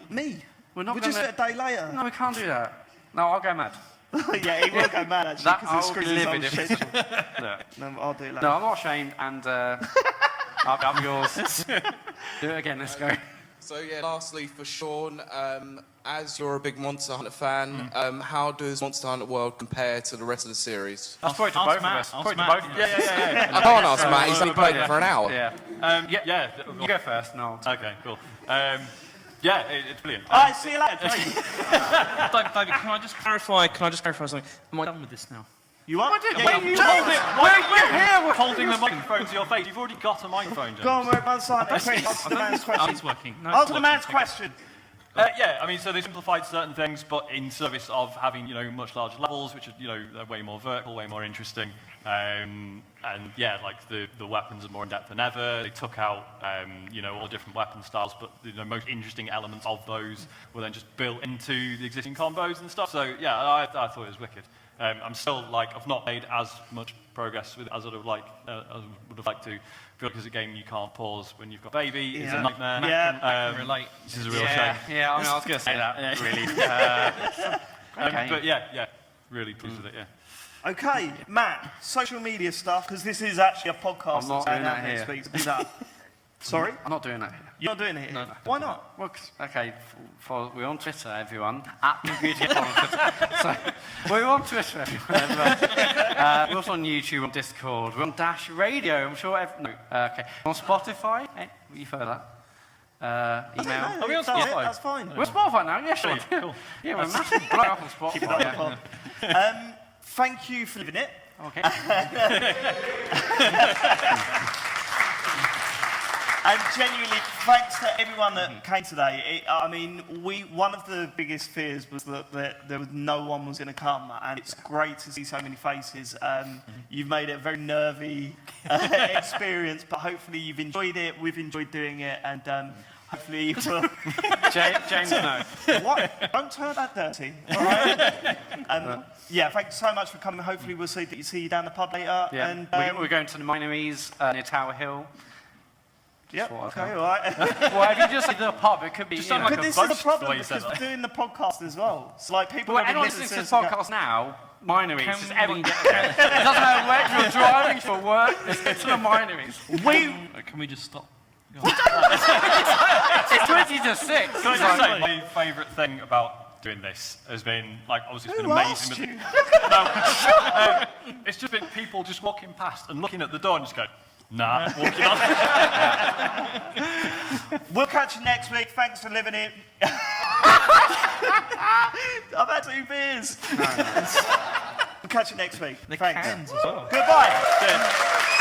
Me. We're not We're going just a day later. No, we can't do that. No, I'll go mad. Yeah, he will go mad actually That because I'll it be screws his own livid if shit. it's... No, I'll do it later. No, I'm not ashamed, and I'm yours. Do it again, let's go. So yeah, lastly for Sean, as you're a big Monster Hunter fan, how does Monster Hunter World compare to the rest of the series? That's probably to Ask both of Matt, us. ask Probably to Matt. both of us. Yeah. I can't ask Matt, he's only played it for an hour. Yeah. You go first, no. Okay, cool. It's brilliant. All right, see you later. Great. David, can I just clarify something? Am I done with this now? You are? We're holding the microphone to your face. You've already got a microphone, James. Go on, we're on side. Answer the man's question. It's working. No, Answer the man's question. So they simplified certain things, but in service of having, much larger levels, which are, they're way more vertical, way more interesting. The weapons are more in depth than ever. They took out, all the different weapon styles, but the most interesting elements of those were then just built into the existing combos and stuff. So yeah, I thought it was wicked. I'm still I've not made as much progress with it as I would have liked to. I feel like it's a game you can't pause when you've got a baby. It's a nightmare. Yeah. Relate. This is a real shame. Yeah, I was going to say that, really. Okay. But really pleased with it, yeah. Okay, Matt, social media stuff, because this is actually a podcast I'm not that's doing going out that next here. week. So do that. Sorry? I'm not doing that here. You're not doing it here? No. Why not? Well, we're on Twitter, everyone. @BeautyGames on Twitter. So, we're on Twitter, everyone. We're also on YouTube, on Discord. We're on Dash Radio. I'm sure. Okay. On Spotify. You've heard that. Email. Are we on Spotify? That's fine. We're Spotify now. Yeah, sure. Cool. Yeah, we're massive blow up on Spotify. Keep it up, Yeah. Thank you for living it. Okay. And genuinely, thanks to everyone that came today. One of the biggest fears was that there was no one was going to come, and it's great to see so many faces. You've made it a very nervy experience, but hopefully you've enjoyed it. We've enjoyed doing it, and hopefully you will. James, no. What? Don't turn that dirty. All right. Thanks so much for coming. Hopefully we'll see you down the pub later. Yeah. And we're going to the Minories near Tower Hill. Yep, okay, all right. Well, if you just say the pub, it could be. Just You sound know. like But a this is the bunch problem the way you said because that. we're doing the podcast as well. So like people. Well, have been anyone listening to this and go, podcast now, wineries, just everyone get there. It doesn't matter where you're driving for work, just get to the wineries. Can we just stop? It's 20 to 6. Can I just say, my favourite thing about doing this has been, like, obviously it's been amazing. It's just been people just walking past and looking at the door and just go, nah, walking on. We'll catch you next week. Thanks for living it. I've had 2 beers. We'll catch you next week. The Thanks. cans as well. Goodbye.